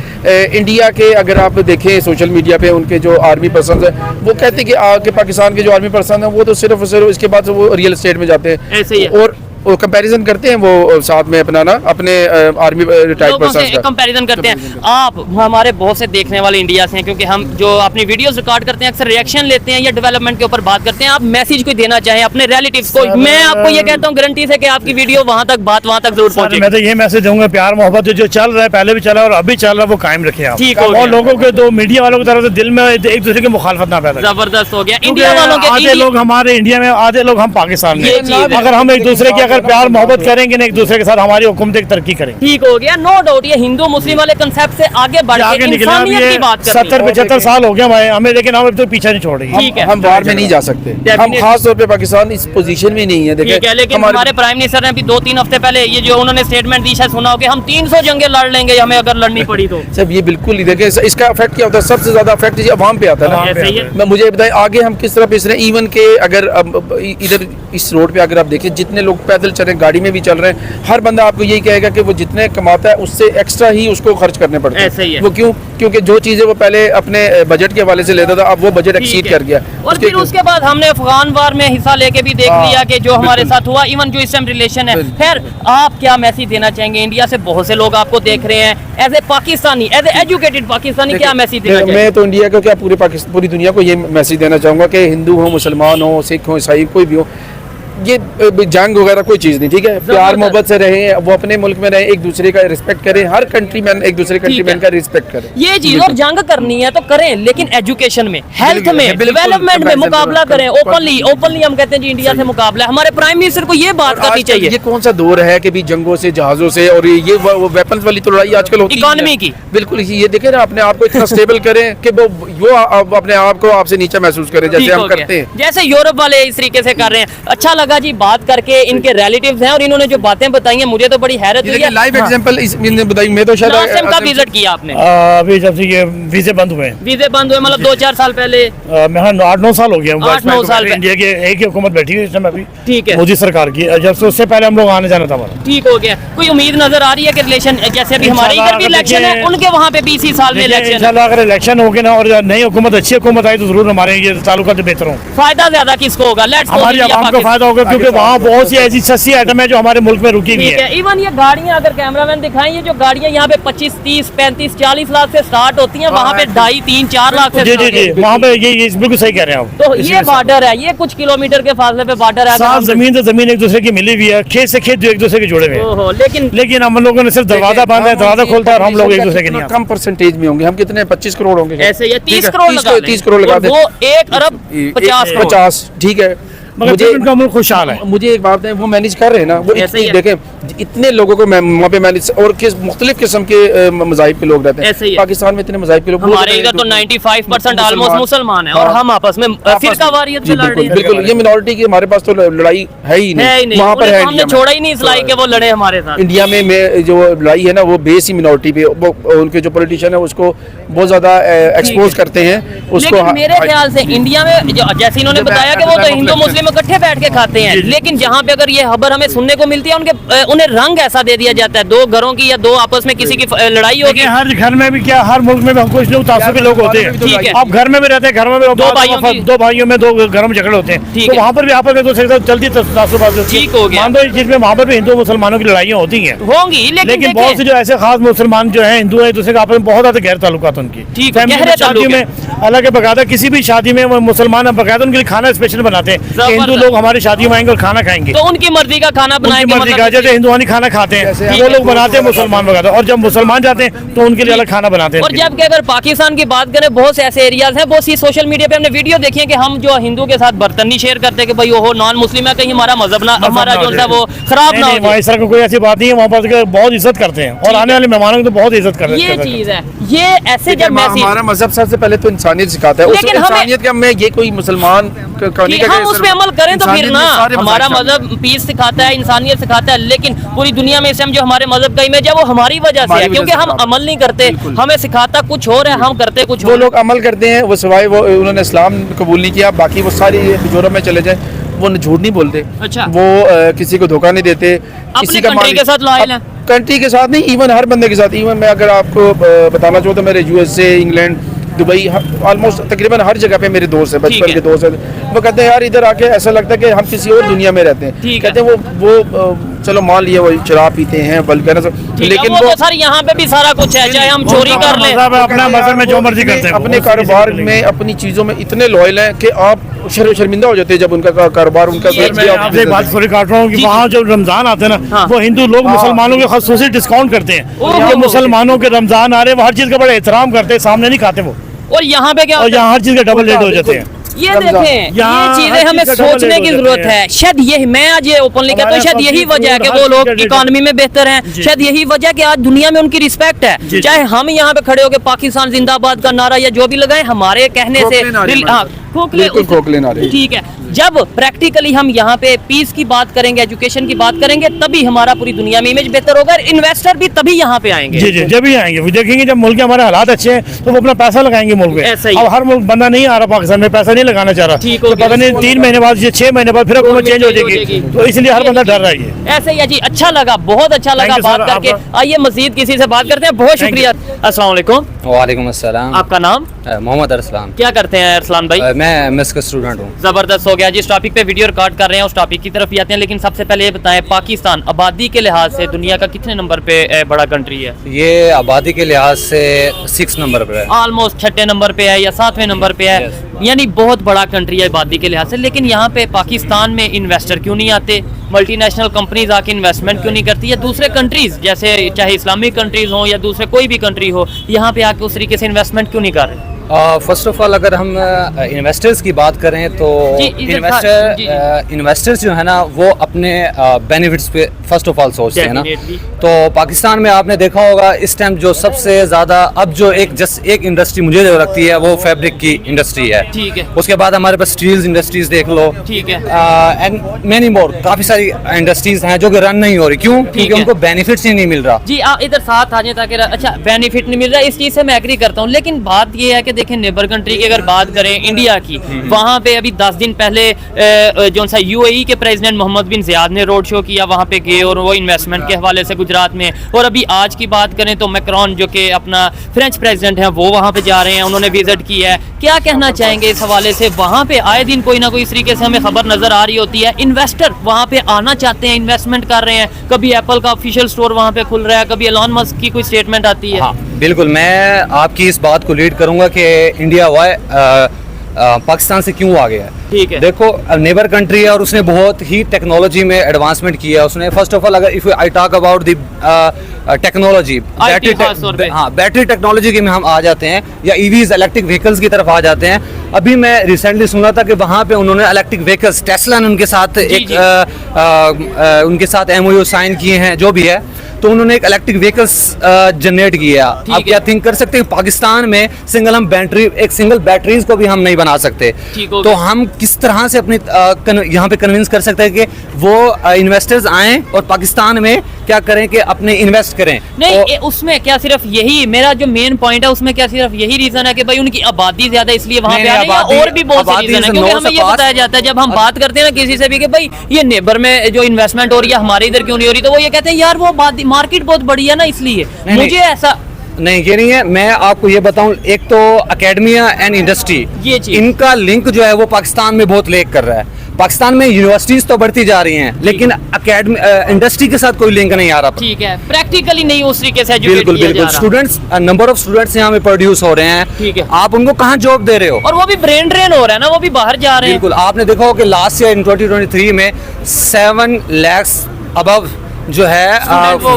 इंडिया के अगर आप देखें सोशल मीडिया पे उनके जो आर्मी पर्सन है, वो कहते हैं कि आगे पाकिस्तान के जो आर्मी पर्सन है वो तो सिर्फ और सिर्फ इसके बाद वो रियल एस्टेट में जाते हैं, ऐसे ही है। और कंपैरिजन करते हैं वो साथ में अपना ना अपने आर्मी रिटायर्ड लोगों पर्सन से कंपैरिजन करते हैं। आप हमारे बहुत से देखने वाले इंडिया से हैं, क्योंकि हम जो अपनी वीडियोस रिकॉर्ड करते हैं अक्सर रिएक्शन लेते हैं या डेवलपमेंट के ऊपर बात करते हैं। आप मैसेज कोई देना चाहें अपने रिलेटिव्स को? मैं आपको ये कहता हूँ गारंटी से कि आपकी वीडियो वहां तक, बात वहां तक जरूर पहुंचेगी। मैं तो ये मैसेज दूंगा, प्यार मोहब्बत जो चल रहा है, पहले भी चला और अभी चल रहा है, वो कायम रखें आप। ठीक हो गया। और लोगों के तो मीडिया वालों की तरफ से दिल में एक दूसरे की मुखालफत ना पैदा करें। जबरदस्त हो गया। क्योंकि इंडिया वालों के आधे लोग हमारे इंडिया में, आधे लोग हम पाकिस्तान ये चीज़ में। है। अगर हम एक दूसरे की अगर अगर प्यार मोहब्बत करेंगे ना एक दूसरे के साथ, हमारी हुकूमत एक तरक्की करेंगे। ठीक हो गया, नो डाउट। ये हिंदू मुस्लिम वाले कंसेप्ट से आगे बढ़ आगे के निकले। अब इंसानियत की बात कर रहे हैं। 70-75 साल हो गए हमें, लेकिन हम अब तो पीछे नहीं छोड़ रही। ठीक है, हम वार में नहीं जा सकते। हम Definitely। खास तौर पे पाकिस्तान इस पोजीशन में नहीं है। ठीक है, देखिए लेकिन हमारे प्राइम मिनिस्टर ने अभी 2-3 हफ्ते पहले ये जो उन्होंने स्टेटमेंट दी, शायद सुना हो कि हम 300 जंगें लड़ लेंगे हमें अगर लड़नी पड़ी तो। सब ये बिल्कुल ही देखिए, इसका इफेक्ट क्या होता है, सबसे ज्यादा इफेक्ट जी अवाम पे आता है ना। ऐसे ही है। मैं मुझे बताएं आगे हम किस तरह पिस रहे हैं। इवन के अगर अब इधर इस रोड पे अगर आप देखें जितने लोग पैदल चल रहे हैं, गाड़ी में भी चल रहे हैं, हर बंदा आपको यही कहेगा कि वो जितने कमाता है उससे एक्स्ट्रा ही उसको खर्च करने पड़ते हैं। ऐसे ही है। वो क्यों? क्योंकि जो चीजें वो पहले अपने बजट के हवाले से लेता था, अब वो बजट एक्सीड ठीक है। कर गया। और फिर उसके बाद हमने अफगान वार में हिस्सा लेके भी देख हाँ, लिया कि जो हमारे बिल्कुल। साथ हुआ, इवन जो इस टाइम रिलेशन है। बिल्कुल। खैर, आप क्या मैसेज देना चाहेंगे? इंडिया से बहुत से लोग आपको देख रहे हैं, as a Pakistani, as a educated Pakistani, क्या मैसेज देना चाहेंगे? मैं तो इंडिया को क्या पूरे पाकिस्तान पूरी दुनिया को ये मैसेज देना चाहूँगा कि हिंदू हो, मुसलमान हो, सिख हो, ईसाई कोई भी हो, ये जंग वगैरह कोई चीज़ नहीं। ठीक है, प्यार मोहब्बत से रहें, वो अपने मुल्क में रहें, एक दूसरे का रिस्पेक्ट करें, हर कंट्री मैन एक दूसरे कंट्री मैन का रिस्पेक्ट करें। ये चीज, और जंग करनी है तो करें, लेकिन एजुकेशन में, हेल्थ में, बिल्कुल, डेवलपमेंट में बिल्कुल, मुकाबला बिल्कुल, करें। ओपनली ओपनली हम कहते हैं जी इंडिया से मुकाबला है। हमारे प्राइम मिनिस्टर को ये बात करनी आजकल चाहिए। ये कौन सा दौर है कि भी जंगों से, जहाजों से, और ये वेपन्स वाली तो लड़ाई आजकल होती है इकोनॉमी की। बिल्कुल, ये देखें ना, अपने आप को इतना स्टेबल करें कि वो अपने आप को आपसे नीचा महसूस करें, जैसे ठीक हो हम गया। करते हैं। जैसे यूरोप वाले इस तरीके से कर रहे हैं। अच्छा लगा जी बात करके। इनके रिलेटिव्स हैं और इन्होंने जो बातें बताई हैं मुझे तो बड़ी हैरत हुई है। लाइव एग्जांपल इसने बताई। मैं तो शायद लास्ट टाइम कब विजिट किया आपने? अभी जब से ये वीजे बंद हुए हैं, वीजे बंद हुए मतलब 2-4 साल पहले? मैं 8-9 साल हो गए। 8-9 साल इंडिया के एक ही हुकूमत बैठी हुई है इस समय अभी, ठीक है, मोदी सरकार की। जब से उससे पहले हम लोग आने जाना था हमारा। ठीक हो गया। कोई उम्मीद नजर आ रही है कि रिलेशन, जैसे अभी हमारे इधर भी इलेक्शन है, उनके वहाँ पे भी इसी साल में इलेक्शन है। इंशाल्लाह अगर इलेक्शन हो गए ना और नई हुकूमत, अच्छी हुकूमत आई तो जरूर हमारे ये ताल्लुकात बेहतर हों। फायदा ज्यादा किसको होगा? लेट्स हमारी आवाम को फायदा होगा, क्योंकि वहाँ बहुत सी ऐसी सस्ती आइटम है जो हमारे मुल्क में रुकी हुई ठीक है। है। इवन ये गाड़ियां, अगर कैमरामैन दिखाएं, ये जो गाड़ियां यहाँ पे 25, 30, 35, 40 लाख से स्टार्ट होती हैं, वहाँ पे 2.5, 3, 4 लाख से जी जी start जी, होती हैं। वहाँ पे ये बिल्कुल सही कह रहे हैं आप। तो ये बॉर्डर है, ये कुछ किलोमीटर के फासले पे बॉर्डर है। साफ जमीन से जमीन एक दूसरे की मिली हुई है, खेत से खेत एक दूसरे के जुड़े हुए हैं। ओहो, लेकिन हम लोगों ने सिर्फ दरवाजा बांधा है, दरवाजा खोलता है और हम लोग एक दूसरे के नहीं। कम परसेंटेज में होंगे हम, कितने 25 करोड़ होंगे ऐसे ये 30 करोड़ लगा लें। 30 करोड़ लगा और दें। वो 1 अरब 50 करोड़। 50, ठीक है। मगर उनका मुल्क खुशहाल है। मुझे एक बात है, वो मैनेज कर रहे हैं ना, वो ऐसे ही है। देखें इतने लोगों को वहाँ पे मैनेज, और किस मुख्तलिफ किस्म के मज़ाहिब के लोग रहते ऐसे ही हैं। है। पाकिस्तान में इतने मज़ाहिब के लोग, हमारे इधर तो 95% ऑलमोस्ट मुसलमान है और हम आपस में फिरका वारियत में लड़ रहे हैं। बिल्कुल, ये मिनॉरिटी की हमारे पास तो लड़ाई है ही है ही नहीं, नहीं, वहाँ पर उन्हें है तो हमने इंडिया में। छोड़ा ही नहीं इसलाई के वो लड़े हमारे साथ। इंडिया में जो लड़ाई है ना, वो बेस ही मिनॉरिटी पे, उनके जो पॉलिटिशियन है उसको बहुत ज्यादा एक्सपोज करते हैं उसको। लेकिन मेरे ख्याल से इंडिया में जैसे इन्होंने बताया कि वो तो हिंदू मुस्लिम इकट्ठे बैठ के खाते हैं, लेकिन जहाँ पे अगर ये खबर हमें सुनने को मिलती है, उन्हें रंग ऐसा दे दिया जाता है, 2 घरों की या 2 आपस में किसी की लड़ाई होगी। हर घर में भी क्या, हर मुल्क में भी कुछ लोग तासुबी लोग होते हैं। ठीक है। आप घर में भी रहते हैं, घर में भी 2 भाइयों की, 2 भाइयों में 2 घरों में झगड़े होते हैं, ठीक तो है। वहाँ पर भी आपस में दूसरे के साथ चलती तासुबाजी होती है। ठीक हो गया। मान लो इस चीज में वहाँ पर भी हिंदू मुसलमानों की लड़ाइयाँ होती हैं, होंगी, लेकिन बहुत से जो ऐसे खास मुसलमान जो हैं, हिंदू है, दूसरे के आपस में बहुत ज्यादा गैर ताल्लुकात उनकी। ठीक है, फैमिली गहरे में, शादियों ताल्लुक में अलग है, बकायदा किसी भी शादी में वो मुसलमान बकायदा उनके लिए खाना स्पेशल बनाते हैं कि हिंदू जबरदस्त। लोग हमारी शादी में आएंगे और खाना खाएंगे। तो उनकी मर्जी का खाना उनकी बनाएंगे, मर्जी का, मतलब जैसे हिंदुआनी खाना खाते हैं जैसे वो लोग बनाते हैं, मुसलमान वगैरह, और जब मुसलमान जाते हैं तो उनके लिए अलग खाना बनाते हैं। और जबकि अगर पाकिस्तान की बात करें, बहुत से ऐसे एरियाज हैं, बहुत सी सोशल मीडिया पे हमने वीडियो देखी है कि हम जो हिंदू के साथ बर्तन नहीं शेयर करते कि भाई वो नॉन मुस्लिम है, कहीं हमारा मजहब ना, हमारा जो है वो खराब ना हो वहाँ इस तरह की कोई ऐसी बात नहीं है, वहाँ पर बहुत इज्जत करते हैं और आने वाले मेहमानों की तो बहुत इज्जत करते ये हैं। चीज है। ये ऐसे जब मैसेज, हमारा मजहब सबसे पहले तो इंसानियत सिखाता है, उस लेकिन हमें- इंसानियत का मैं ये कोई मुसलमान कि हम उस पे अमल करें तो फिर ना, हमारा मजहब पीस सिखाता है, इंसानियत सिखाता है, लेकिन पूरी दुनिया में इस टाइम जो हमारे मजहब का इमेज है वो हमारी वजह से है, क्योंकि हम अमल नहीं करते, हमें सिखाता कुछ और है, हम करते कुछ वो और। लोग अमल करते हैं, वो सिवाय वो उन्होंने इस्लाम कबूल नहीं किया, बाकी वो सारी यूरोप में चले जाए, वो झूठ नहीं बोलते, अच्छा। वो किसी को धोखा नहीं देते, अपनी कंट्री के साथ लॉयल है। कंट्री के साथ नहीं, इवन हर बंदे के साथ। इवन मैं अगर आपको बताना चाहूँ तो मेरे USA, इंग्लैंड, दुबई, ऑलमोस्ट तकरीबन हर जगह पे मेरे दोस्त है, बचपन के दोस्त है। वो कहते हैं यार इधर आके ऐसा लगता है कि हम किसी और दुनिया में रहते हैं। कहते हैं वो चलो मान लिया वो शराब पीते हैं बल्कि, लेकिन वो तो सर यहाँ पे भी सारा कुछ है, चाहे हम चोरी कर लें, अपना मजहब में जो मर्जी करते हैं, अपने कारोबार में अपनी चीजों में इतने लॉयल हैं कि आप शर्मिंदा हो जाते हैं जब उनका कारोबार उनका मैं आपसे एक बात सॉरी काट रहा हूँ कि वहाँ जब रमजान आते हैं ना, वो हिंदू लोग मुसलमानों के खासूसी डिस्काउंट करते हैं, जो मुसलमानों के रमजान आ रहे हैं वो हर चीज का बड़ा एहतराम करते हैं, सामने नहीं खाते वो, और यहाँ पे क्या और होता है? यहाँ हर चीज का डबल रेट हो जाते हैं। ये रमजान। देखें, ये यहाँ चीजें हर हमें चीज़ का डबल सोचने रेट की हो जरूरत जाते है। हैं। शायद यही मैं आज ये ओपनली कहता हूँ, हमारे शायद यही यहाँ वजह है कि हर वो चीज़ लोग का रेट इकोनॉमी में बेहतर हैं। जी। शायद यही वजह कि आज दुनिया में उनकी रिस्पेक्ट है। जी। चाहे हम यहाँ पे खड़े होकर पाकिस्तान जिंदाबाद का नारा या जो भी लगाए, हमारे कहने से खोखले नारे हाँ, मारते हैं। खोखले बिल्कुल खोखले नारे। ठीक है। जब प्रैक्टिकली हम यहाँ पे पीस की बात करेंगे, एजुकेशन की बात करेंगे, तभी हमारा पूरी दुनिया में इमेज बेहतर होगा। इन्वेस्टर भी तभी यहाँ पे आएंगे। जी जी, जब भी आएंगे वो देखेंगे, जब मुल्क के हमारे हालात अच्छे हैं तो वो अपना पैसा लगाएंगे मुल्क ऐसा में। ही अब हर मुल्क बंदा नहीं आ रहा पाकिस्तान में, पैसा नहीं लगाना चाह रहा, ठीक हो तो गया। पता नहीं 3 महीने बाद या 6 महीने बाद फिर हुकूमत चेंज हो change हो जाएगी, जाएगी। तो इसलिए हर बंदा डर रहा है। ऐसे ही है जी। अच्छा लगा, बहुत अच्छा लगा Thank you, बात sir, करके। आपका- आइए मजीद किसी से बात करते हैं। बहुत Thank you. शुक्रिया। अस्सलाम वालेकुम। वालेकुम अस्सलाम। आपका नाम? मोहम्मद अरसलान। क्या करते हैं अरसलान भाई? मैं एमएस का स्टूडेंट हूँ। जबरदस्त हो गया जी। इस टॉपिक पे वीडियो रिकॉर्ड कर रहे हैं, उस टॉपिक की तरफ ही आते हैं। लेकिन सबसे पहले ये बताएं, पाकिस्तान आबादी के लिहाज से दुनिया का कितने नंबर पे बड़ा कंट्री है? ये आबादी के लिहाज से 6 नंबर पर है। ऑलमोस्ट 6ठे नंबर पे है या 7वें नंबर पे है। यानी बहुत बड़ा कंट्री है आबादी के लिहाज से। लेकिन यहाँ पे पाकिस्तान में इन्वेस्टर क्यों नहीं आते? मल्टीनेशनल कंपनीज आके इन्वेस्टमेंट क्यों नहीं करती? या दूसरे कंट्रीज जैसे चाहे इस्लामिक कंट्रीज हो या दूसरे कोई भी कंट्री हो, यहाँ पे आके उस तरीके से इन्वेस्टमेंट क्यों नहीं कर रहे? फर्स्ट ऑफ ऑल अगर हम इन्वेस्टर्स की बात करें तो जी, इधर जी, इन्वेस्टर्स जो है ना वो अपने बेनिफिट्स पे फर्स्ट ऑफ ऑल सोचते हैं ना। Definitely. तो पाकिस्तान में आपने देखा होगा इस टाइम जो सबसे ज़्यादा अब जो एक इंडस्ट्री मुझे जो लगती है वो फैब्रिक की इंडस्ट्री है। ठीक है। उसके बाद हमारे पास स्टील्स इंडस्ट्रीज देख लो। ठीक है। एंड मेनी मोर, काफ़ी सारी इंडस्ट्रीज हैं जो कि रन नहीं हो रही। क्यों? क्योंकि है। उनको बेनिफिट्स ही नहीं मिल रहा। जी, आप इधर साथ आ जाए ताकि अच्छा बेनिफिट नहीं मिल रहा, इस चीज़ से मैं एग्री करता हूँ। लेकिन बात ये है कि देखें, नेबर कंट्री की अगर बात करें इंडिया की, वहाँ पे अभी 10 दिन पहले जो सा यूएई के प्रेसिडेंट मोहम्मद बिन ज़ियाद ने रोड शो किया, वहाँ पे गए और वो इन्वेस्टमेंट के हवाले से गुजरात में। और अभी आज की बात करें तो मैक्रोन जो कि अपना फ्रेंच प्रेसिडेंट है, वो वहाँ पे जा रहे हैं, उन्होंने विजिट किया है। क्या कहना चाहेंगे इस हवाले से? वहाँ पे आए दिन कोई ना कोई इस तरीके से हमें खबर नजर आ रही होती है, इन्वेस्टर वहाँ पे आना चाहते हैं, इन्वेस्टमेंट कर रहे हैं। कभी एप्पल का ऑफिशियल स्टोर वहाँ पे खुल रहा है, कभी एलॉन मस्क की कोई स्टेटमेंट आती है। हाँ बिल्कुल, मैं आपकी इस बात को लीड करूंगा कि इंडिया पाकिस्तान से क्यों आ गया है। ठीक है। देखो, नेबर कंट्री है और उसने बहुत ही टेक्नोलॉजी में एडवांसमेंट किया है उसने। फर्स्ट ऑफ ऑल अगर if I talk about the technology, खास तौर पे। हाँ बैटरी टेक्नोलॉजी के में हम आ जाते हैं या ईवीज इलेक्ट्रिक व्हीकल्स की तरफ आ जाते हैं। अभी मैं रिसेंटली सुना था कि वहाँ पे उन्होंने इलेक्ट्रिक व्हीकल्स टेस्ला ने उनके साथ उनके साथ एमओयू साइन किए हैं जो भी है, तो उन्होंने एक इलेक्ट्रिक व्हीकल्स जनरेट किया। आप क्या थिंक कर सकते हैं पाकिस्तान में एक सिंगल बैटरीज को भी हम नहीं बना सकते, तो हम किस तरह से अपनी यहाँ पे कन्विंस कर सकते हैं कि वो इन्वेस्टर्स आएं और पाकिस्तान में क्या करें कि अपने इन्वेस्ट करें? नहीं, उसमें क्या सिर्फ यही मेरा जो मेन पॉइंट है, उसमें क्या सिर्फ यही रीजन है कि भाई उनकी आबादी ज्यादा इसलिए वहां पे आ रही है? और भी बहुत से रीजन है, क्योंकि हमें ये बताया जाता है जब हम बात करते हैं ना किसी से भी कि भाई ये नेबर में जो इन्वेस्टमेंट हो रही है हमारे इधर क्यों नहीं हो रही, तो वो ये कहते हैं यार वो मार्केट बहुत बड़ी है ना, इसलिए मुझे ऐसा नहीं, ये नहीं है। मैं आपको ये बताऊं, एक तो एकेडमिया एंड इंडस्ट्री, ये चीज इनका लिंक जो है वो पाकिस्तान में बहुत लेक कर रहा है। पाकिस्तान में यूनिवर्सिटीज तो बढ़ती जा रही हैं, लेकिन इंडस्ट्री के साथ कोई लिंक नहीं आ रहा। ठीक है, प्रैक्टिकली नहीं उस तरीके से बिल्कुल बिल्कुल। स्टूडेंट्स, नंबर ऑफ स्टूडेंट्स यहाँ पे प्रोड्यूस हो रहे हैं। ठीक है। आप उनको कहाँ जॉब दे रहे हो? और वो भी ब्रेन ड्रेन हो रहा है ना, वो भी बाहर जा रहे हैं। बिल्कुल, आपने देखा हो कि लास्ट ईयर इन 2023 में 7 lakhs अबव जो है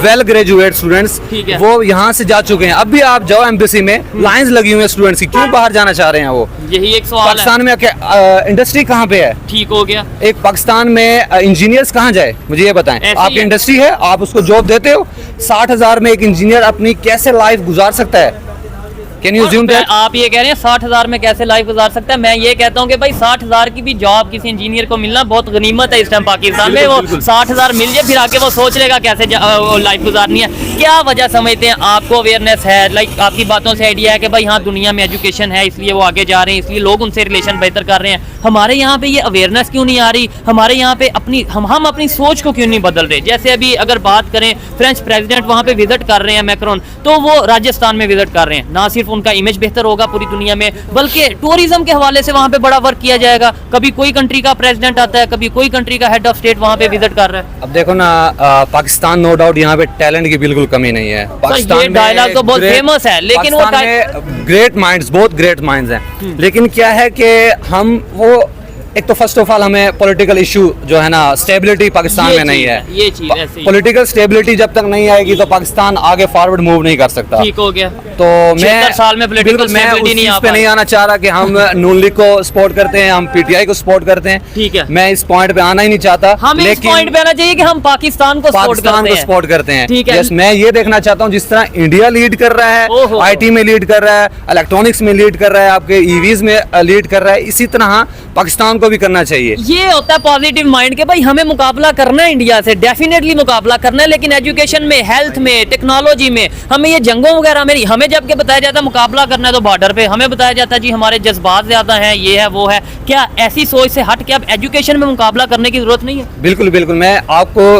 वेल ग्रेजुएट स्टूडेंट्स वो यहाँ से जा चुके हैं। अब भी आप जाओ एम्बेसी में, लाइंस लगी हुई है स्टूडेंट्स की, क्यों बाहर जाना चाह रहे हैं वो? यही एक सवाल है। पाकिस्तान में इंडस्ट्री कहाँ पे है? ठीक हो गया। एक पाकिस्तान में इंजीनियर्स कहाँ जाए, मुझे ये बताएं। आपकी इंडस्ट्री है, आप उसको जॉब देते हो, 60,000 में एक इंजीनियर अपनी कैसे लाइफ गुजार सकता है? Can you assume that? आप ये कह रहे हैं 60,000 में कैसे लाइफ गुजार सकता है? मैं ये कहता हूँ कि भाई 60,000 की भी जॉब किसी इंजीनियर को मिलना बहुत गनीमत है इस टाइम पाकिस्तान में। वो 60,000 मिल जाए, फिर आके वो सोच लेगा कैसे लाइफ गुजारनी है। क्या वजह समझते हैं? आपको अवेयरनेस है, लाइक आपकी बातों से आइडिया है कि भाई हाँ दुनिया में एजुकेशन है इसलिए वो आगे जा रहे हैं, इसलिए लोग उनसे रिलेशन बेहतर कर रहे हैं। हमारे यहाँ पे ये अवेयरनेस क्यों नहीं आ रही? हमारे यहाँ पे हम अपनी सोच को क्यों नहीं बदल रहे? जैसे अभी अगर बात करें, फ्रेंच प्रेसिडेंट वहाँ पे विजिट कर रहे हैं मैक्रोन, तो वो राजस्थान में विजिट कर रहे हैं। ना सिर्फ उनका इमेज बेहतर होगा पूरी दुनिया में, बल्कि टूरिज्म के हवाले से वहाँ पे बड़ा वर्क किया जाएगा। कभी कोई कंट्री का प्रेसिडेंट आता है, कभी कोई कंट्री का हेड ऑफ स्टेट वहाँ पे विजिट कर रहा है। अब देखो ना, पाकिस्तान नो डाउट यहाँ पे टैलेंट की बिल्कुल कमी नहीं है। ये डायलॉग तो बहुत फेमस है, लेकिन वो बहुत ग्रेट माइंड्स हैं, लेकिन क्या है कि हम वो एक तो फर्स्ट ऑफ ऑल हमें पॉलिटिकल इशू जो है ना, स्टेबिलिटी पाकिस्तान में नहीं है। ये चीज ऐसी पॉलिटिकल स्टेबिलिटी जब तक नहीं आएगी तो पाकिस्तान आगे फॉरवर्ड मूव नहीं कर सकता। ठीक हो गया। तो मैं 76 साल में political बिल्कुल मैं stability उस नहीं चीज आ पे नहीं पाई। आना चाह रहा कि हम नून लीग को सपोर्ट करते हैं, हम पीटीआई को सपोर्ट करते हैं। ठीक है। मैं इस पॉइंट पे आना ही नहीं चाहता। हमें इस पॉइंट पे आना चाहिए कि हम पाकिस्तान को पाकिस्तान को सपोर्ट करते हैं। ठीक है। यस, मैं ये देखना चाहता हूँ जिस तरह इंडिया लीड कर रहा है, ओहो। आईटी में लीड कर रहा है, इलेक्ट्रॉनिक्स में लीड कर रहा है, आपके ईवीज में लीड कर रहा है, इसी तरह पाकिस्तान को भी करना चाहिए। ये होता है पॉजिटिव माइंड के भाई हमें मुकाबला करना है इंडिया से, डेफिनेटली मुकाबला करना है, लेकिन एजुकेशन में, हेल्थ में, टेक्नोलॉजी में हमें ये जंगों वगैरह में नहीं। हमें जबकि बताया जाता है मुकाबला करना है तो बॉर्डर पे, हमें बताया जाता है जी हमारे जज्बात ज्यादा हैं, ये है वो है। क्या ऐसी सोच से हट के अब एजुकेशन में मुकाबला करने की जरूरत नहीं है? बिल्कुल बिल्कुल,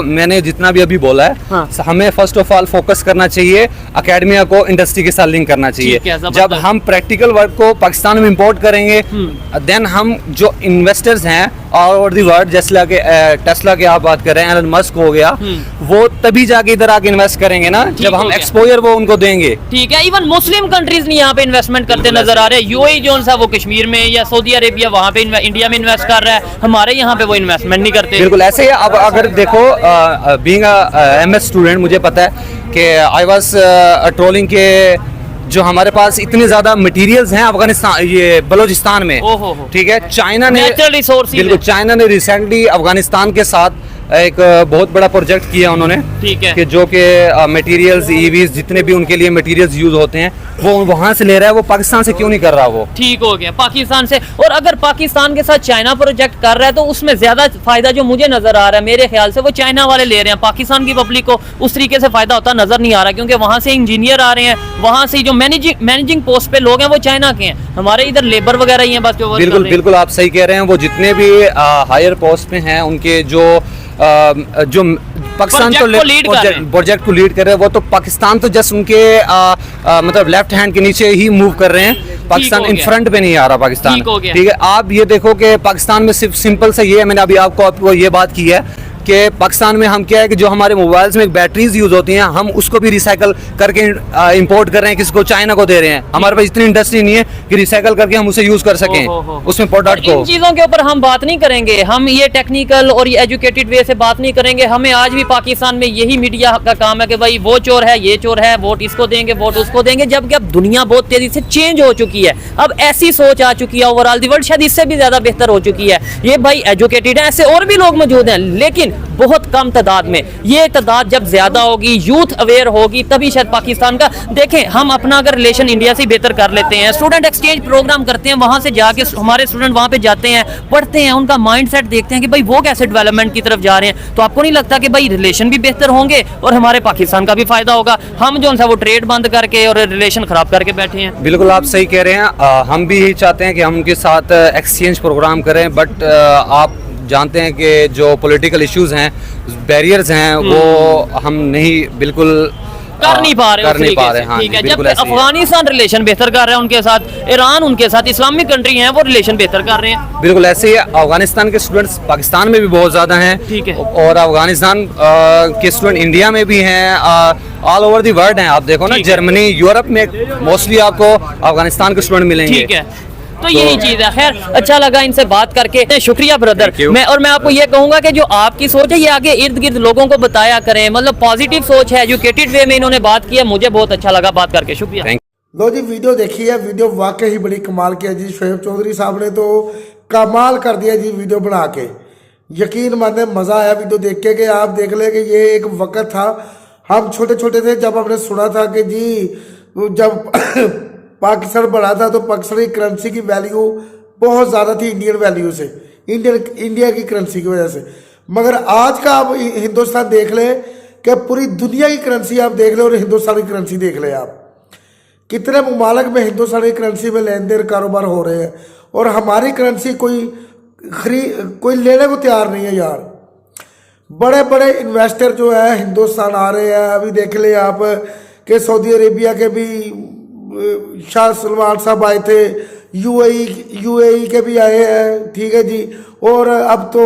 मैंने जितना भी अभी बोला है, हाँ। हमें फर्स्ट ऑफ ऑल फोकस करना चाहिए, अकेडमिया को इंडस्ट्री के साथ लिंक करना चाहिए। ठीक है, जबरदस्त। जब हम प्रैक्टिकल वर्क को पाकिस्तान में इंपोर्ट करेंगे, देन हम जो इन्वेस्टर्स हैं ऑल ओवर दी वर्ल्ड, जैसे कि टेस्ला की आप बात कर रहे हैं, एलन मस्क हो गया, वो तभी जाके इधर आके इन्वेस्ट करेंगे ना जब हो हम गया। एक्सपोजर वो उनको देंगे। ठीक है, इवन मुस्लिम कंट्रीज नहीं यहाँ पे इन्वेस्टमेंट करते नजर आ रहे हैं। यूएई जो सा वो कश्मीर में, या सऊदी अरेबिया वहाँ पे इंडिया में इन्वेस्ट कर रहा है, हमारे यहाँ पे वो इन्वेस्टमेंट नहीं करते। बिल्कुल ऐसे ही। अब अगर देखो, बीइंग एमएस स्टूडेंट, मुझे पता है कि आई वाज ट्रोलिंग के जो हमारे पास इतने ज्यादा मटेरियल्स हैं अफगानिस्तान, ये बलूचिस्तान में। ओहो। ठीक है, चाइना ने Natural resources बिल्कुल, है। चाइना ने रिसेंटली अफगानिस्तान के साथ एक बहुत बड़ा प्रोजेक्ट किया उन्होंने। ठीक है। कि जो कि मटेरियल्स, ईवीज, जितने भी उनके लिए मटेरियल्स यूज होते हैं वो वहां से ले रहा है, वो पाकिस्तान से क्यों नहीं कर रहा वो? ठीक हो गया, पाकिस्तान से। और अगर पाकिस्तान के साथ चाइना प्रोजेक्ट कर रहा है तो उसमें ज्यादा फायदा जो मुझे नजर आ रहा है, मेरे ख्याल से वो चाइना वाले ले रहे हैं। पाकिस्तान की पब्लिक को उस तरीके से फायदा होता नजर नहीं आ रहा, क्योंकि वहां से इंजीनियर आ रहे हैं, वहां से जो मैनेजिंग पोस्ट पे लोग हैं वो चाइना के हैं, हमारे इधर लेबर वगैरह ही हैं बस जो work कर बिल्कुल रहे हैं। बिल्कुल, आप सही कह रहे हैं। वो जितने भी हायर पोस्ट पे हैं, उनके जो पाकिस्तान Project को lead कर रहे हैं। प्रोजेक्ट को लीड कर रहे हैं, वो तो पाकिस्तान तो जस्ट उनके मतलब लेफ्ट हैंड के नीचे ही मूव कर रहे हैं। पाकिस्तान हो इन गया। फ्रंट पे नहीं आ रहा पाकिस्तान। ठीक हो गया। ठीक है, आप ये देखो कि पाकिस्तान में सिर्फ सिंपल से ये, मैंने अभी आपको ये बात की है कि पाकिस्तान में हम क्या है कि जो हमारे मोबाइल्स में बैटरीज यूज होती हैं, हम उसको भी रिसाइकल करके इंपोर्ट कर रहे हैं, किसको? चाइना को दे रहे हैं। हमारे पास इतनी इंडस्ट्री नहीं है कि रिसाइकल करके हम उसे यूज कर सकें उसमें प्रोडक्ट इन को। चीजों के ऊपर हम बात नहीं करेंगे, हम ये टेक्निकल और ये एजुकेटेड वे से बात नहीं करेंगे। हमें आज भी पाकिस्तान में यही मीडिया का काम है कि भाई वो चोर है, ये चोर है, वोट इसको देंगे, वोट उसको देंगे, जबकि अब दुनिया बहुत तेजी से चेंज हो चुकी है। अब ऐसी सोच आ चुकी है ओवरऑल दी वर्ल्ड, शायद इससे भी ज्यादा बेहतर हो चुकी है। ये भाई एजुकेटेड है, ऐसे और भी लोग मौजूद हैं, लेकिन बहुत कम तादाद में। ये तादाद जब ज्यादा होगी, यूथ अवेयर होगी, तभी शायद पाकिस्तान का, देखें हम अपना अगर रिलेशन इंडिया से बेहतर कर लेते हैं, स्टूडेंट एक्सचेंज प्रोग्राम करते हैं, वहां से जाके हमारे स्टूडेंट वहां पे जाते हैं, पढ़ते हैं, उनका माइंडसेट देखते हैं कि भाई वो कैसे डेवलपमेंट की तरफ जा रहे हैं, तो आपको नहीं लगता कि भाई रिलेशन भी बेहतर होंगे और हमारे पाकिस्तान का भी फायदा होगा? हम जो है वो ट्रेड बंद करके और रिलेशन खराब करके बैठे हैं। बिल्कुल आप सही कह रहे हैं। हम भी यही चाहते हैं कि हम उनके साथ एक्सचेंज प्रोग्राम करें, बट आप जानते हैं कि जो पॉलिटिकल इश्यूज हैं, बैरियर्स हैं, वो हम नहीं बिल्कुल कर नहीं पा रहे कर नहीं पा रहे। हाँ, ठीक है, बिल्कुल जब ऐसे ही है। अफगानिस्तान रिलेशन बेहतर कर रहा है उनके साथ, ईरान उनके साथ, इस्लामिक कंट्री हैं वो रिलेशन बेहतर कर रहे हैं। बिल्कुल ऐसे ही अफगानिस्तान के स्टूडेंट्स पाकिस्तान में भी बहुत ज़्यादा हैं। ठीक है। और अफगानिस्तान के स्टूडेंट इंडिया में भी हैं, ऑल ओवर दी वर्ल्ड हैं। आप देखो ना, ठीक है। जर्मनी, यूरोप में मोस्टली आपको अफगानिस्तान के स्टूडेंट मिलेंगे। ठीक है, तो यही चीज है। खैर, अच्छा लगा इनसे बात करके, शुक्रिया ब्रदर। Thank you। मैं आपको ये कहूंगा कि जो आपकी सोच है ये आगे इर्द गिर्द लोगों को बताया करें, मतलब पॉजिटिव सोच है, एजुकेटेड वे में इन्होंने बात की है, मुझे बहुत अच्छा लगा बात करके, शुक्रिया। Thank लो जी, वीडियो देखी है, वीडियो वाकई ही बड़ी कमाल की है जी। शोएब चौधरी साहब ने तो कमाल कर दिया जी वीडियो बना के। यकीन माने मज़ा आया वीडियो देख के, कि आप देख ले कि ये एक वक्त था, हम छोटे छोटे थे जब हमने सुना था कि जी जब पाकिस्तान बना था तो पाकिस्तानी करेंसी की वैल्यू बहुत ज़्यादा थी इंडियन वैल्यू से, इंडिया की करेंसी की वजह से। मगर आज का आप हिंदुस्तान देख ले कि पूरी दुनिया की करेंसी आप देख ले और हिंदुस्तानी करेंसी देख ले आप, कितने ममालिक में हिंदुस्तानी करेंसी में लेन देन कारोबार हो रहे हैं, और हमारी करेंसी कोई लेने को तैयार नहीं है यार। बड़े बड़े इन्वेस्टर जो है हिंदुस्तान आ रहे हैं। अभी देख ले आप कि सऊदी अरेबिया के भी शाह सलमान साहब आए थे, यूएई के भी आए हैं, ठीक है जी। और अब तो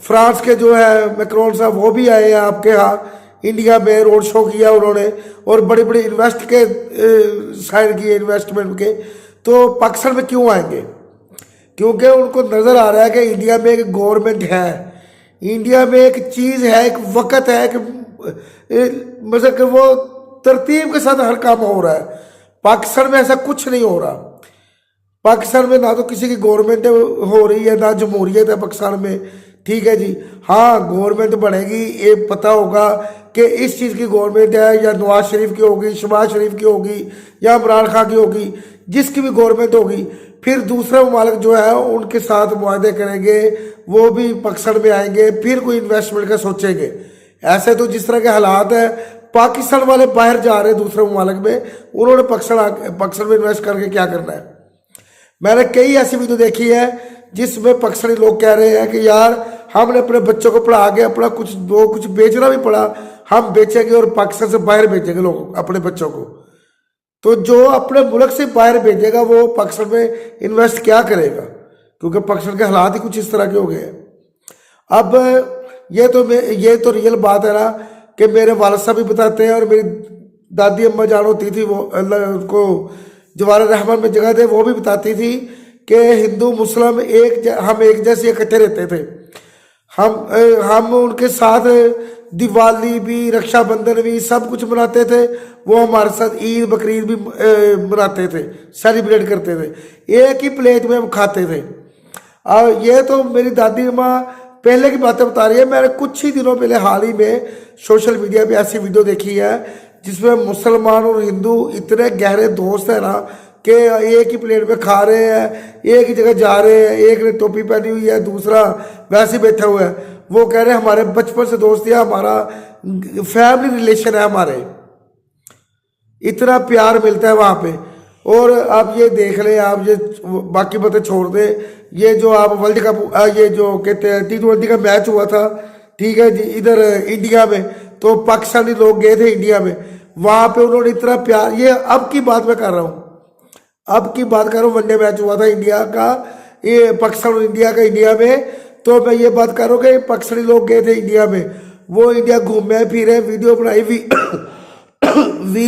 फ्रांस के जो है मैक्रोन साहब वो भी आए हैं आपके यहाँ इंडिया में, रोड शो किया उन्होंने, और बड़ी बड़ी इन्वेस्ट के साइन किए इन्वेस्टमेंट के। तो पाकिस्तान में क्यों आएंगे? क्योंकि उनको नज़र आ रहा है कि इंडिया में एक गवर्नमेंट है, इंडिया में एक चीज़ है, एक वक़्त है कि मतलब कि वो तरतीब के साथ हर काम हो रहा है। पाकिस्तान में ऐसा कुछ नहीं हो रहा। पाकिस्तान में ना तो किसी की गवर्नमेंट हो रही है, ना जमहूरियत है पाकिस्तान में, ठीक है जी। हाँ, गवर्नमेंट बनेगी, ये पता होगा कि इस चीज़ की गवर्नमेंट है, या नवाज शरीफ की होगी, शहबाज शरीफ की होगी, या इमरान खान की होगी, जिसकी भी गवर्नमेंट होगी, फिर दूसरे ममालिक जो है उनके साथ मुआहदे करेंगे, वो भी पाकिस्तान में आएंगे, फिर कोई इन्वेस्टमेंट का सोचेंगे। ऐसे तो जिस तरह के हालात है, पाकिस्तान वाले बाहर जा रहे हैं दूसरे ममालिक में, उन्होंने पाकिस्तान में इन्वेस्ट करके क्या करना है। मैंने कई ऐसी वीडियो देखी है जिसमें पाकिस्तानी लोग कह रहे हैं कि यार हमने अपने बच्चों को पढ़ा के अपना कुछ बेचना भी पड़ा, हम बेचेंगे और पाकिस्तान से बाहर भेजेंगे लोग अपने बच्चों को। तो जो अपने मुल्क से बाहर भेजेगा वो पाकिस्तान में इन्वेस्ट क्या करेगा, क्योंकि पाकिस्तान के हालात ही कुछ इस तरह के हो गए हैं। अब ये तो रियल बात है ना कि मेरे वालिद साहब भी बताते हैं, और मेरी दादी अम्मा जान होती थी, वो अल्लाह उनको जवाहर रहमान में जगह थे, वो भी बताती थी कि हिंदू मुस्लिम हम एक जैसे इकट्ठे रहते थे। हम उनके साथ दिवाली भी, रक्षाबंधन भी, सब कुछ मनाते थे। वो हमारे साथ ईद बकरीद भी मनाते थे, सेलिब्रेट करते थे, एक ही प्लेट में हम खाते थे। और ये तो मेरी दादी माँ पहले की बातें बता रही है। मैंने कुछ ही दिनों पहले हाल ही में सोशल मीडिया पे ऐसी वीडियो देखी है जिसमें मुसलमान और हिंदू इतने गहरे दोस्त हैं ना कि एक ही प्लेट में खा रहे हैं, एक ही जगह जा रहे हैं, एक ने टोपी पहनी हुई है, दूसरा वैसे बैठा हुआ है। वो कह रहे हैं हमारे बचपन से दोस्त है, हमारा फैमिली रिलेशन है, हमारे इतना प्यार मिलता है वहाँ पे। और आप ये देख लें, आप ये बाकी बातें छोड़ दें, ये जो आप वर्ल्ड कप, ये जो कहते हैं T20 का मैच हुआ था, ठीक है जी, इधर इंडिया में, तो पाकिस्तानी लोग गए थे इंडिया में, वहाँ पे उन्होंने इतना प्यार, ये अब की बात मैं कर रहा हूँ, अब की बात कर रहा हूँ, वनडे मैच हुआ था इंडिया का, ये पाकिस्तान और इंडिया का इंडिया में। तो मैं ये बात कर रहा हूँ कि पाकिस्तानी लोग गए थे इंडिया में, वो इंडिया घूमे फिरे, वीडियो बनाई वी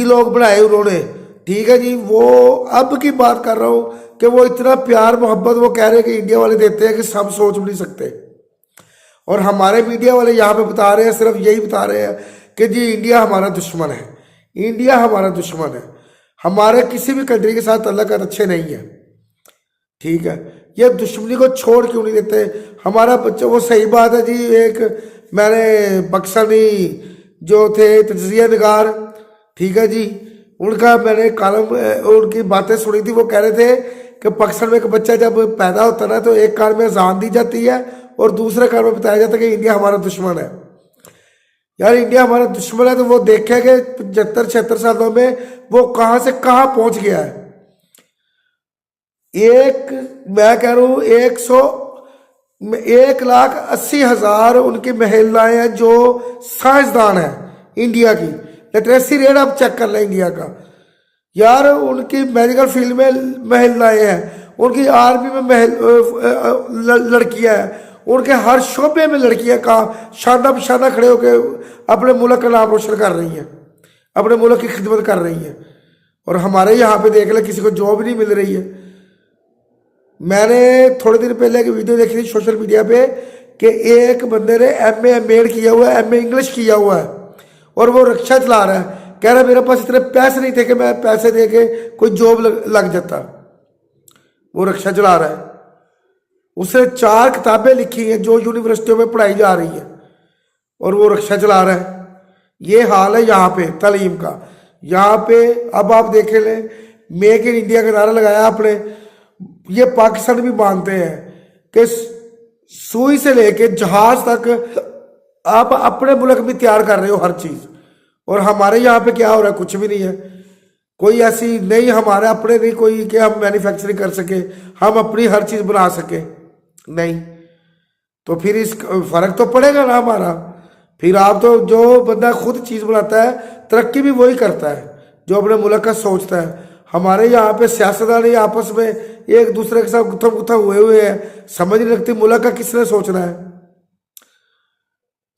लोग बनाए उन्होंने, ठीक है जी। वो अब की बात कर रहा हूँ कि वो इतना प्यार मोहब्बत वो कह रहे हैं कि इंडिया वाले देते हैं कि सब सोच भी नहीं सकते। और हमारे मीडिया वाले यहाँ पे बता रहे हैं, सिर्फ यही बता रहे हैं कि जी इंडिया हमारा दुश्मन है, इंडिया हमारा दुश्मन है, हमारे किसी भी कंट्री के साथ ताल्लुकात अच्छे नहीं है, ठीक है। ये दुश्मनी को छोड़ क्यों नहीं देते हमारा बच्चा। वो सही बात है जी। एक मैंने पाकिस्तानी जो थे तजिया निगार, ठीक है जी, उनका मैंने कॉलम, उनकी बातें सुनी थी। वो कह रहे थे कि पाकिस्तान में एक बच्चा जब पैदा होता है ना, तो एक कान में अजान दी जाती है और दूसरे कान में बताया जाता है कि इंडिया हमारा दुश्मन है। यार इंडिया हमारा दुश्मन है तो वो देखे कि 75-76 सालों में वो कहाँ से कहाँ पहुंच गया है। मैं कह रहा हूँ 1,80,000 उनकी महिलाएं हैं जो साइंसदान है इंडिया की। लिटरेसी रेट आप चेक कर लें इंडिया का। यार उनकी मेडिकल फील्ड में महिलाएं हैं, उनकी आर्मी में लड़कियां हैं, उनके हर शोबे में लड़कियां का शाना बिशाना खड़े होकर अपने मुल्क का नाम रोशन कर रही हैं, अपने मुल्क की खिदमत कर रही हैं। और हमारे यहाँ पे देख ले किसी को जॉब नहीं मिल रही है। मैंने थोड़े दिन पहले एक वीडियो देखी थी सोशल मीडिया पे कि एक बंदे ने MA किया हुआ है, MA इंग्लिश किया हुआ है, और वो रिक्शा चला रहा है। कह रहा है मेरे पास इतने पैसे नहीं थे कि मैं पैसे दे के कोई जॉब लग जाता। वो रिक्शा चला रहा है, उसने 4 किताबें लिखी हैं जो यूनिवर्सिटियों में पढ़ाई जा रही है, और वो रिक्शा चला रहा है। ये हाल है यहाँ पे तालीम का। यहाँ पे अब आप देखे लें, मेक इन इंडिया का नारा लगाया आपने। ये पाकिस्तान भी मानते हैं कि सुई से लेके जहाज तक आप अपने मुल्क में तैयार कर रहे हो हर चीज। और हमारे यहाँ पे क्या हो रहा है? कुछ भी नहीं है। कोई ऐसी नहीं, हमारे अपने नहीं कोई कि हम मैन्युफैक्चरिंग कर सके, हम अपनी हर चीज बना सके, नहीं। तो फिर इस फर्क तो पड़ेगा ना हमारा। फिर आप तो जो बंदा खुद चीज बनाता है तरक्की भी वही करता है जो अपने मुल्क का सोचता है। हमारे यहाँ पे सियासतदान ही आपस में एक दूसरे के साथ गुत्था हुए हैं, समझ नहीं लगती मुल्क का किसने सोचना है।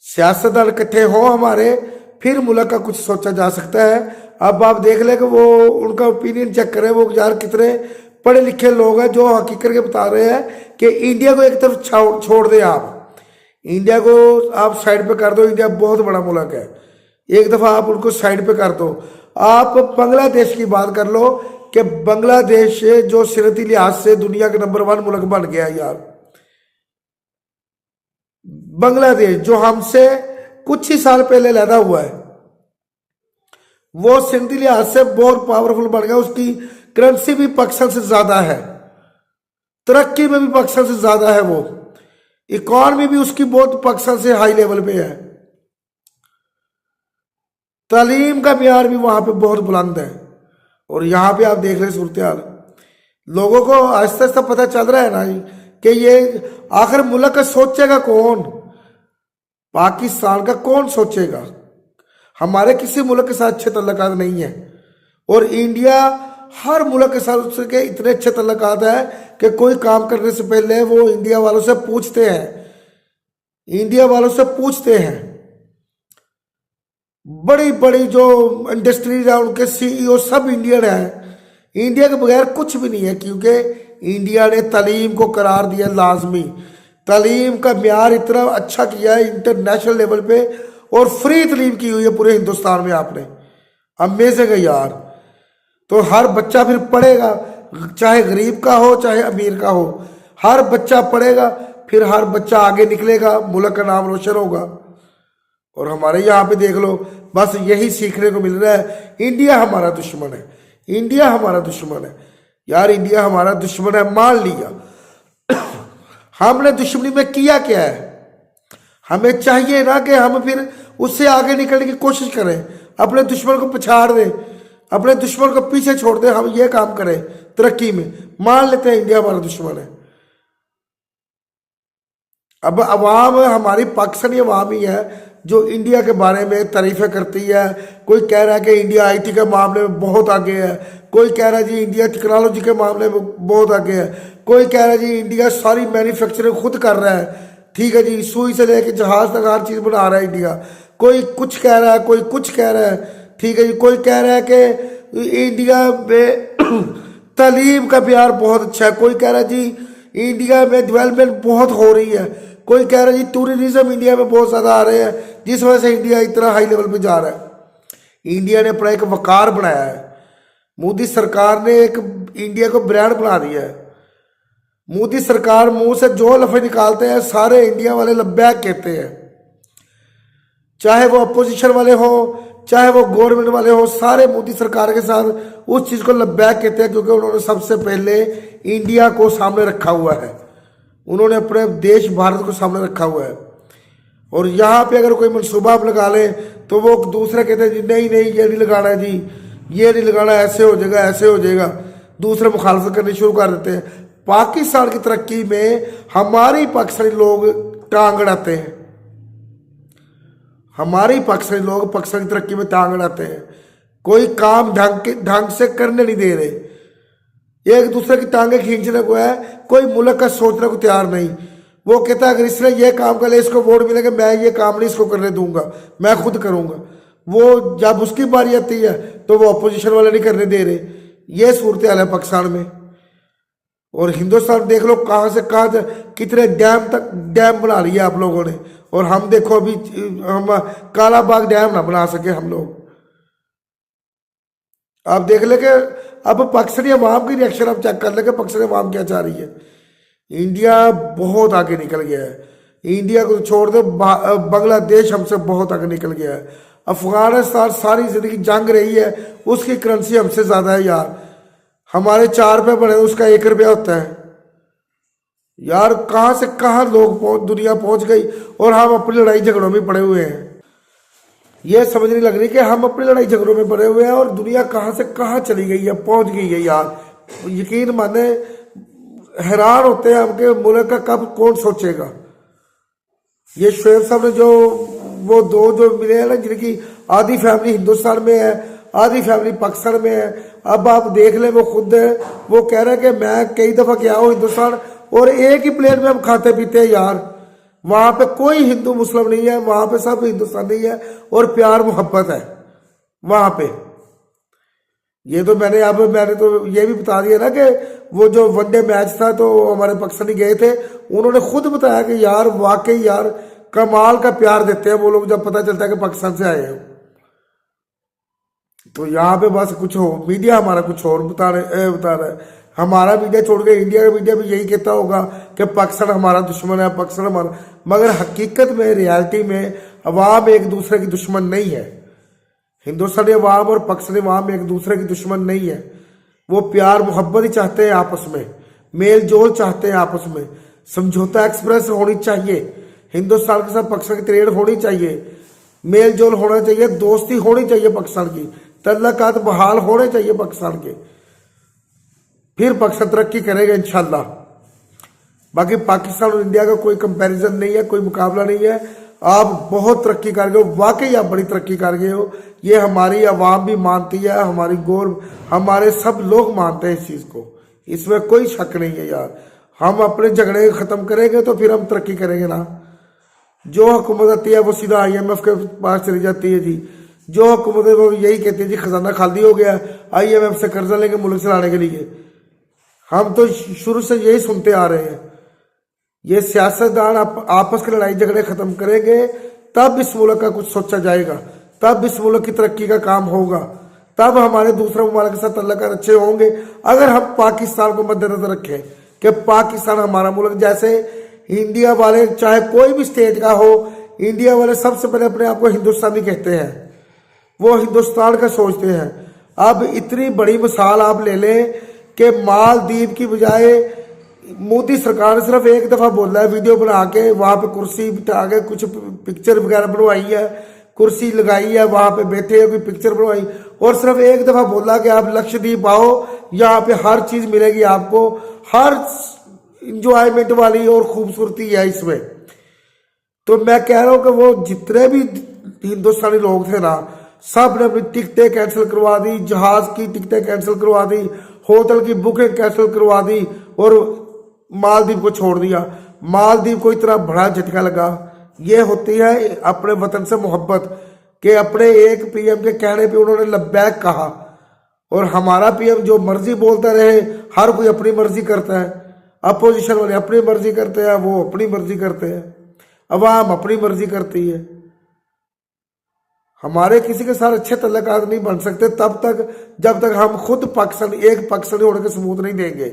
सियासतदान इकट्ठे हो हमारे, फिर मुल्क का कुछ सोचा जा सकता है। अब आप देख ले कि वो उनका ओपिनियन चेक करें, वो यार कितने पढ़े लिखे लोग हैं जो हकीकत के बता रहे हैं कि इंडिया को एक तरफ छोड़ दें आप, इंडिया को आप साइड पे कर दो। इंडिया बहुत बड़ा मुल्क है, एक दफ़ा आप उनको साइड पे कर दो। आप बांग्लादेश की बात कर लो कि बांग्लादेश जो सनती लिहाज से दुनिया के नंबर 1 मुल्क बन गया यार। बांग्लादेश जो हमसे कुछ ही साल पहले लैदा हुआ है, वो सनती लिहाज से बहुत पावरफुल बन गया। उसकी करेंसी भी पाकिस्तान से ज्यादा है, तरक्की में भी पाकिस्तान से ज्यादा है, वो इकॉनमी भी उसकी बहुत पाकिस्तान से हाई लेवल पे है। तालीम का म्यार भी वहां पे बहुत बुलंद है। और यहाँ पे आप देख रहे सूरत हाल, लोगों को आहिस्ता आहिस्ता पता चल रहा है ना कि ये आखिर मुल्क का सोचेगा कौन, पाकिस्तान का कौन सोचेगा। हमारे किसी मुल्क के साथ अच्छे तल्लुकात नहीं है, और इंडिया हर मुल्क के साथ उसके इतने अच्छे तल्लुकात है कि कोई काम करने से पहले वो इंडिया वालों से पूछते हैं, इंडिया वालों से पूछते हैं। बड़ी बड़ी जो इंडस्ट्रीज है उनके सीईओ सब इंडियन है। इंडिया के बगैर कुछ भी नहीं है, क्योंकि इंडिया ने तालीम को करार दिया लाजमी। तालीम का म्यार इतना अच्छा किया है इंटरनेशनल लेवल पे, और फ्री तालीम की हुई है पूरे हिंदुस्तान में आपने। अमेजिंग है यार। तो हर बच्चा फिर पढ़ेगा, चाहे गरीब का हो चाहे अमीर का हो, हर बच्चा पढ़ेगा, फिर हर बच्चा आगे निकलेगा, मुल्क का नाम रोशन होगा। और हमारे यहाँ पे देख लो, बस यही सीखने को मिल रहा है। इंडिया हमारा दुश्मन है, इंडिया हमारा दुश्मन है यार, इंडिया हमारा दुश्मन है मान लिया। हमने दुश्मनी में किया क्या है? हमें चाहिए ना कि हम फिर उससे आगे निकलने की कोशिश करें, अपने दुश्मन को पछाड़ दें, अपने दुश्मन को पीछे छोड़ दें। हम ये काम करें तरक्की में, मान लेते हैं इंडिया हमारा दुश्मन है। अब अवाम हमारी पाकिस्तानी अवाम ही है जो इंडिया के बारे में तारीफें करती है। कोई कह रहा है कि इंडिया आईटी के मामले में बहुत आगे है, कोई कह रहा है जी इंडिया टेक्नोलॉजी के मामले में बहुत आगे है, कोई कह रहा है जी इंडिया सारी मैन्युफैक्चरिंग खुद कर रहा है, ठीक है जी, सुई से लेके जहाज तक हर चीज़ बना रहा है इंडिया। कोई कुछ कह रहा है, कोई कुछ कह रहा है, ठीक है जी। कोई कह रहा है कि इंडिया में तालीम का प्यार बहुत अच्छा है, कोई कह रहा है जी इंडिया में डेवलपमेंट बहुत हो रही है, कोई कह रहा है जी टूरिज्म इंडिया में बहुत ज़्यादा आ रहे हैं जिस वजह से इंडिया इतना हाई लेवल पे जा रहा है। इंडिया ने अपना एक वकार बनाया है, मोदी सरकार ने एक इंडिया को ब्रांड बना दिया है। मोदी सरकार मुंह से जो लफ्ज़ निकालते हैं सारे इंडिया वाले लब्बैक कहते हैं, चाहे वो अपोजिशन वाले हो चाहे वो गवर्नमेंट वाले हो, सारे मोदी सरकार के साथ उस चीज़ को लब्बैक कहते हैं, क्योंकि उन्होंने सबसे पहले इंडिया को सामने रखा हुआ है, उन्होंने अपने देश भारत को सामने रखा हुआ है। और यहाँ पे अगर कोई मनसूबा आप लगा ले तो वो दूसरे कहते हैं जी नहीं नहीं ये नहीं लगाना है जी, ये नहीं लगाना, ऐसे हो जाएगा ऐसे हो जाएगा, दूसरे मुखालफत करनी शुरू कर देते हैं। पाकिस्तान की तरक्की में हमारे पाकिस्तानी लोग टांग अड़ाते हैं, हमारे पाकिस्तानी लोग पाकिस्तान की तरक्की में टांग अड़ाते हैं। कोई काम ढंग से करने नहीं दे रहे, एक दूसरे की टांगे खींचने को है, कोई मुल्क का सोचने को तैयार नहीं। वो कहता है अगर इसने ये काम कर ले इसको वोट मिलेगा, मैं ये काम नहीं इसको करने दूंगा, मैं खुद करूंगा। वो जब उसकी बारी आती है तो वो अपोजिशन वाले नहीं करने दे रहे। ये सूरत हाल है पाकिस्तान में। और हिंदुस्तान देख लो कहाँ से कहाँ कितने डैम बना लिए आप लोगों ने, और हम देखो अभी हम काला बाग डैम ना बना सके हम लोग। आप देख ले कि अब पाकिस्तानी अवाम की रिएक्शन आप चेक कर ले कि पाकिस्तानी अवाम क्या चाह रही है। इंडिया बहुत आगे निकल गया है, इंडिया को छोड़ दो बांग्लादेश हमसे बहुत आगे निकल गया है। अफगानिस्तान सारी जिंदगी जंग रही है, उसकी करेंसी हमसे ज़्यादा है यार। हमारे 4 रुपये बने उसका 1 रुपया होता है यार। कहाँ से कहाँ लोग दुनिया पहुँच गई, और हम अपनी लड़ाई झगड़ों में पड़े हुए हैं। ये समझ नहीं लग रही कि हम अपनी लड़ाई झगड़ों में पड़े हुए हैं और दुनिया कहाँ से कहाँ चली गई है, पहुँच गई है यार। यकीन माने हैरान होते हैं हम कि मुल्क का कब कौन सोचेगा। ये शुएब साहब ने जो वो दो जो मिले हैं ना, जिनकी आधी फैमिली हिंदुस्तान में है आधी फैमिली पाकिस्तान में है, अब आप देख लें वो खुद है, वो कह रहे हैं कि मैं कई दफ़ा गया हूँ हिंदुस्तान और एक ही प्लेट में हम खाते पीते हैं यार। वहाँ पे कोई हिंदू मुस्लिम नहीं है, वहाँ पे सब हिंदुस्तानी है और प्यार मोहब्बत है वहाँ पे। ये तो मैंने तो ये भी बता दिया ना कि वो जो वनडे मैच था तो हमारे पाकिस्तानी गए थे, उन्होंने खुद बताया कि यार वाकई यार कमाल का प्यार देते हैं वो लोग जब पता चलता है कि पाकिस्तान से आए हैं। तो यहाँ पे बस कुछ हो, मीडिया हमारा कुछ और बता रहा है। हमारा मीडिया छोड़ के इंडिया का मीडिया भी यही कहता होगा कि पाकिस्तान हमारा दुश्मन है, पाकिस्तान हमारा, मगर हकीकत में रियलिटी में अवाम एक दूसरे की दुश्मन नहीं है। हिंदुस्तानी अवाम और पाकिस्तानी अवाम एक दूसरे की दुश्मन नहीं है। वो प्यार मोहब्बत ही चाहते हैं आपस में, मेल जोल चाहते हैं आपस में, समझौता एक्सप्रेस होनी चाहिए, हिंदुस्तान के साथ पाकिस्तान की ट्रेड होनी चाहिए, मेल जोल होना चाहिए, दोस्ती होनी चाहिए पाकिस्तान की, तल्लकात बहाल होने चाहिए पाकिस्तान के, फिर पाकिस्तान तरक्की करेगा इंशाल्लाह। बाकी पाकिस्तान और इंडिया का कोई कंपैरिजन नहीं है, कोई मुकाबला नहीं है। आप बहुत तरक्की कर गए हो, वाकई आप बड़ी तरक्की कर गए हो। ये हमारी आवाम भी मानती है, हमारी गौर, हमारे सब लोग मानते हैं इस चीज़ को, इसमें कोई शक नहीं है यार। हम अपने झगड़े ख़त्म करेंगे तो फिर हम तरक्की करेंगे ना। जो हुकूमत आती है वो सीधा IMF के पास चली जाती है जी। जो हुकूमत है वो यही कहती है जी खजाना खाली हो गया, IMF से कर्जा लेंगे मुल्क चलाने के लिए। हम तो शुरू से यही सुनते आ रहे हैं। ये सियासतदान आपस की लड़ाई झगड़े खत्म करेंगे तब इस मुल्क का कुछ सोचा जाएगा, तब इस मुल्क की तरक्की का काम होगा, तब हमारे दूसरे मुल्क के साथ तल्लुकात अच्छे होंगे। अगर हम पाकिस्तान को मद्देनजर रखें कि पाकिस्तान हमारा मुल्क, जैसे इंडिया वाले चाहे कोई भी स्टेट का हो, इंडिया वाले सबसे पहले अपने आप को हिंदुस्तानी कहते हैं, वो हिंदुस्तान का सोचते हैं। अब इतनी बड़ी मिसाल आप ले लें कि मालदीव की बजाय मोदी सरकार ने सिर्फ एक दफ़ा बोला है, वीडियो बना के वहाँ पे कुर्सी बिठा के कुछ पिक्चर वगैरह बनवाई है, कुर्सी लगाई है, वहाँ पे बैठे हैं, कोई पिक्चर बनवाई, और सिर्फ एक दफ़ा बोला कि आप लक्षद्वीप आओ, यहाँ पे हर चीज़ मिलेगी आपको, हर इंजॉयमेंट वाली और खूबसूरती है इसमें। तो मैं कह रहा हूँ कि वो जितने भी हिंदुस्तानी लोग थे ना, सब ने अपनी टिकटें कैंसिल करवा दी, जहाज की टिकटें कैंसिल करवा दी, होटल की बुकिंग कैंसिल करवा दी और मालदीव को छोड़ दिया। मालदीव को इतना बड़ा झटका लगा। ये होती है अपने वतन से मोहब्बत कि अपने एक PM के कहने पे उन्होंने लब्बैक कहा, और हमारा PM जो मर्जी बोलता रहे, हर कोई अपनी मर्जी करता है, अपोजिशन वाले अपनी मर्जी करते हैं, वो अपनी मर्जी करते हैं, अवाम अपनी मर्जी करती है। हमारे किसी के साथ अच्छे तल्लुकात नहीं बन सकते तब तक जब तक हम खुद एक पाकिस्तानी होने के सबूत नहीं देंगे।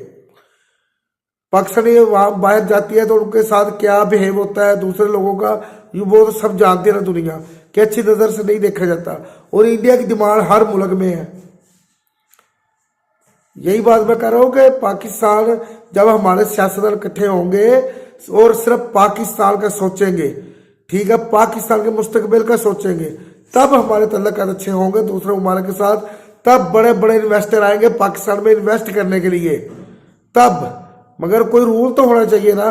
पाकिस्तानी वहाँ बाहर जाती है तो उनके साथ क्या बिहेव होता है दूसरे लोगों का, वो तो सब जानते हैं ना दुनिया, कि अच्छी नज़र से नहीं देखा जाता। और इंडिया की डिमांड हर मुल्क में है। यही बात मैं कह रहा हूँ कि पाकिस्तान जब हमारे सियासतदान इकट्ठे होंगे और सिर्फ पाकिस्तान का सोचेंगे, ठीक है, पाकिस्तान के मुस्तकबिल का सोचेंगे, तब हमारे तल्लुकात अच्छे होंगे दूसरे मुमालिक के साथ। तब बड़े बड़े इन्वेस्टर आएंगे पाकिस्तान में इन्वेस्ट करने के लिए, तब। मगर कोई रूल तो होना चाहिए ना।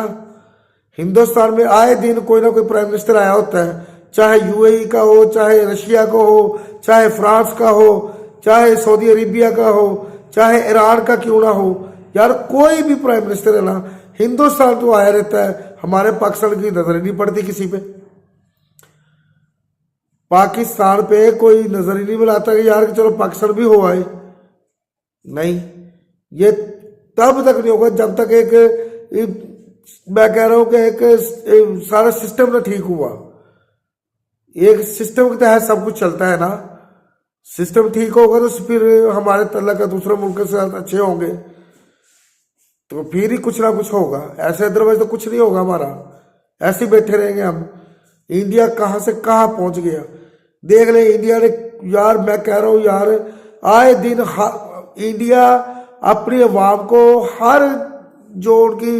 हिंदुस्तान में आए दिन कोई ना कोई प्राइम मिनिस्टर आया होता है, चाहे UAE का हो, चाहे रशिया का हो, चाहे फ्रांस का हो, चाहे सऊदी अरेबिया का हो, चाहे ईरान का क्यों ना हो, यार कोई भी प्राइम मिनिस्टर है ना, हिंदुस्तान तो आया रहता है। हमारे पाकिस्तान की नजर ही नहीं पड़ती किसी पे। पाकिस्तान पे कोई नजर ही नहीं मिलाता कि यार चलो पाकिस्तान भी हो आए। नहीं, ये तब तक नहीं होगा जब तक मैं कह रहा हूं कि एक सारा सिस्टम ना ठीक हुआ। एक सिस्टम के तहत सब कुछ चलता है ना। सिस्टम ठीक होगा तो फिर हमारे तल्लुकात दूसरे मुल्क के साथ अच्छे होंगे, तो फिर ही कुछ ना कुछ होगा। ऐसे अदरवाइज तो कुछ नहीं होगा हमारा, ऐसे ही बैठे रहेंगे हम। इंडिया कहाँ से कहाँ पहुंच गया देख ले। इंडिया ने यार, मैं कह रहा हूँ यार, आए दिन इंडिया अपनी अवाम को हर जो उनकी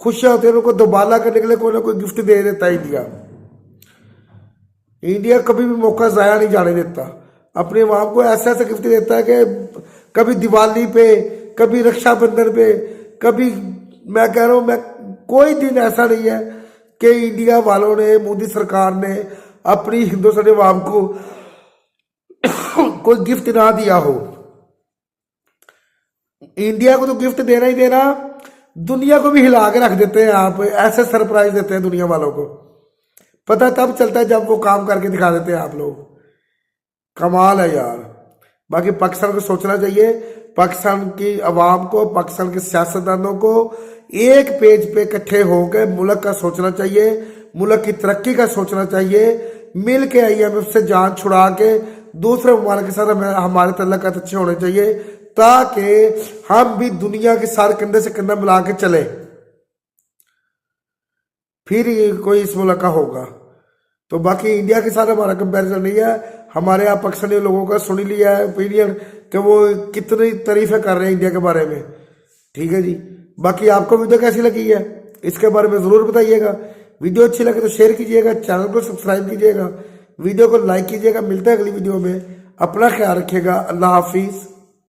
खुशियां होती है उनको दोबारा करने के लिए कोई ना कोई गिफ्ट दे देता है। इंडिया कभी भी मौका जाया नहीं जाने देता, अपने अवाम को ऐसे ऐसे गिफ्ट देता है कि कभी दिवाली पे, कभी रक्षाबंधन पे, कभी, मैं कह रहा हूँ, मैं कोई दिन ऐसा नहीं है कि इंडिया वालों ने, मोदी सरकार ने अपनी हिंदुस्तानी अवाम को कोई गिफ्ट ना दिया हो। इंडिया को तो गिफ्ट देना ही देना, दुनिया को भी हिला के रख देते हैं आप, ऐसे सरप्राइज देते हैं दुनिया वालों को। पता तब चलता है जब वो काम करके दिखा देते हैं आप लोग। कमाल है यार। बाकी पाकिस्तान को सोचना चाहिए, पाकिस्तान की अवाम को, पाकिस्तान के सियासतदानों को एक पेज पे इकट्ठे होकर मुल्क का सोचना चाहिए, मुल्क की तरक्की का सोचना चाहिए। मिल के IMF से जान छुड़ा के दूसरे ममालिक के साथ हमारे तल्लुकात अच्छे होने चाहिए, ताकि हम भी दुनिया के साथ कंधे से कंधा मिला के चले, फिर ये कोई इस मुल्क का होगा। तो बाकी इंडिया के साथ हमारा कंपैरिजन नहीं है। हमारे यहाँ पाकिस्तानी लोगों का सुन लिया है ओपिनियन कि वो कितनी तारीफें कर रहे हैं इंडिया के बारे में, ठीक है जी। बाकी आपको वीडियो कैसी लगी है इसके बारे में ज़रूर बताइएगा। वीडियो अच्छी लगे तो शेयर कीजिएगा, चैनल को सब्सक्राइब कीजिएगा, वीडियो को लाइक कीजिएगा। मिलते हैं अगली वीडियो में, अपना ख्याल रखिएगा। अल्लाह हाफिज़।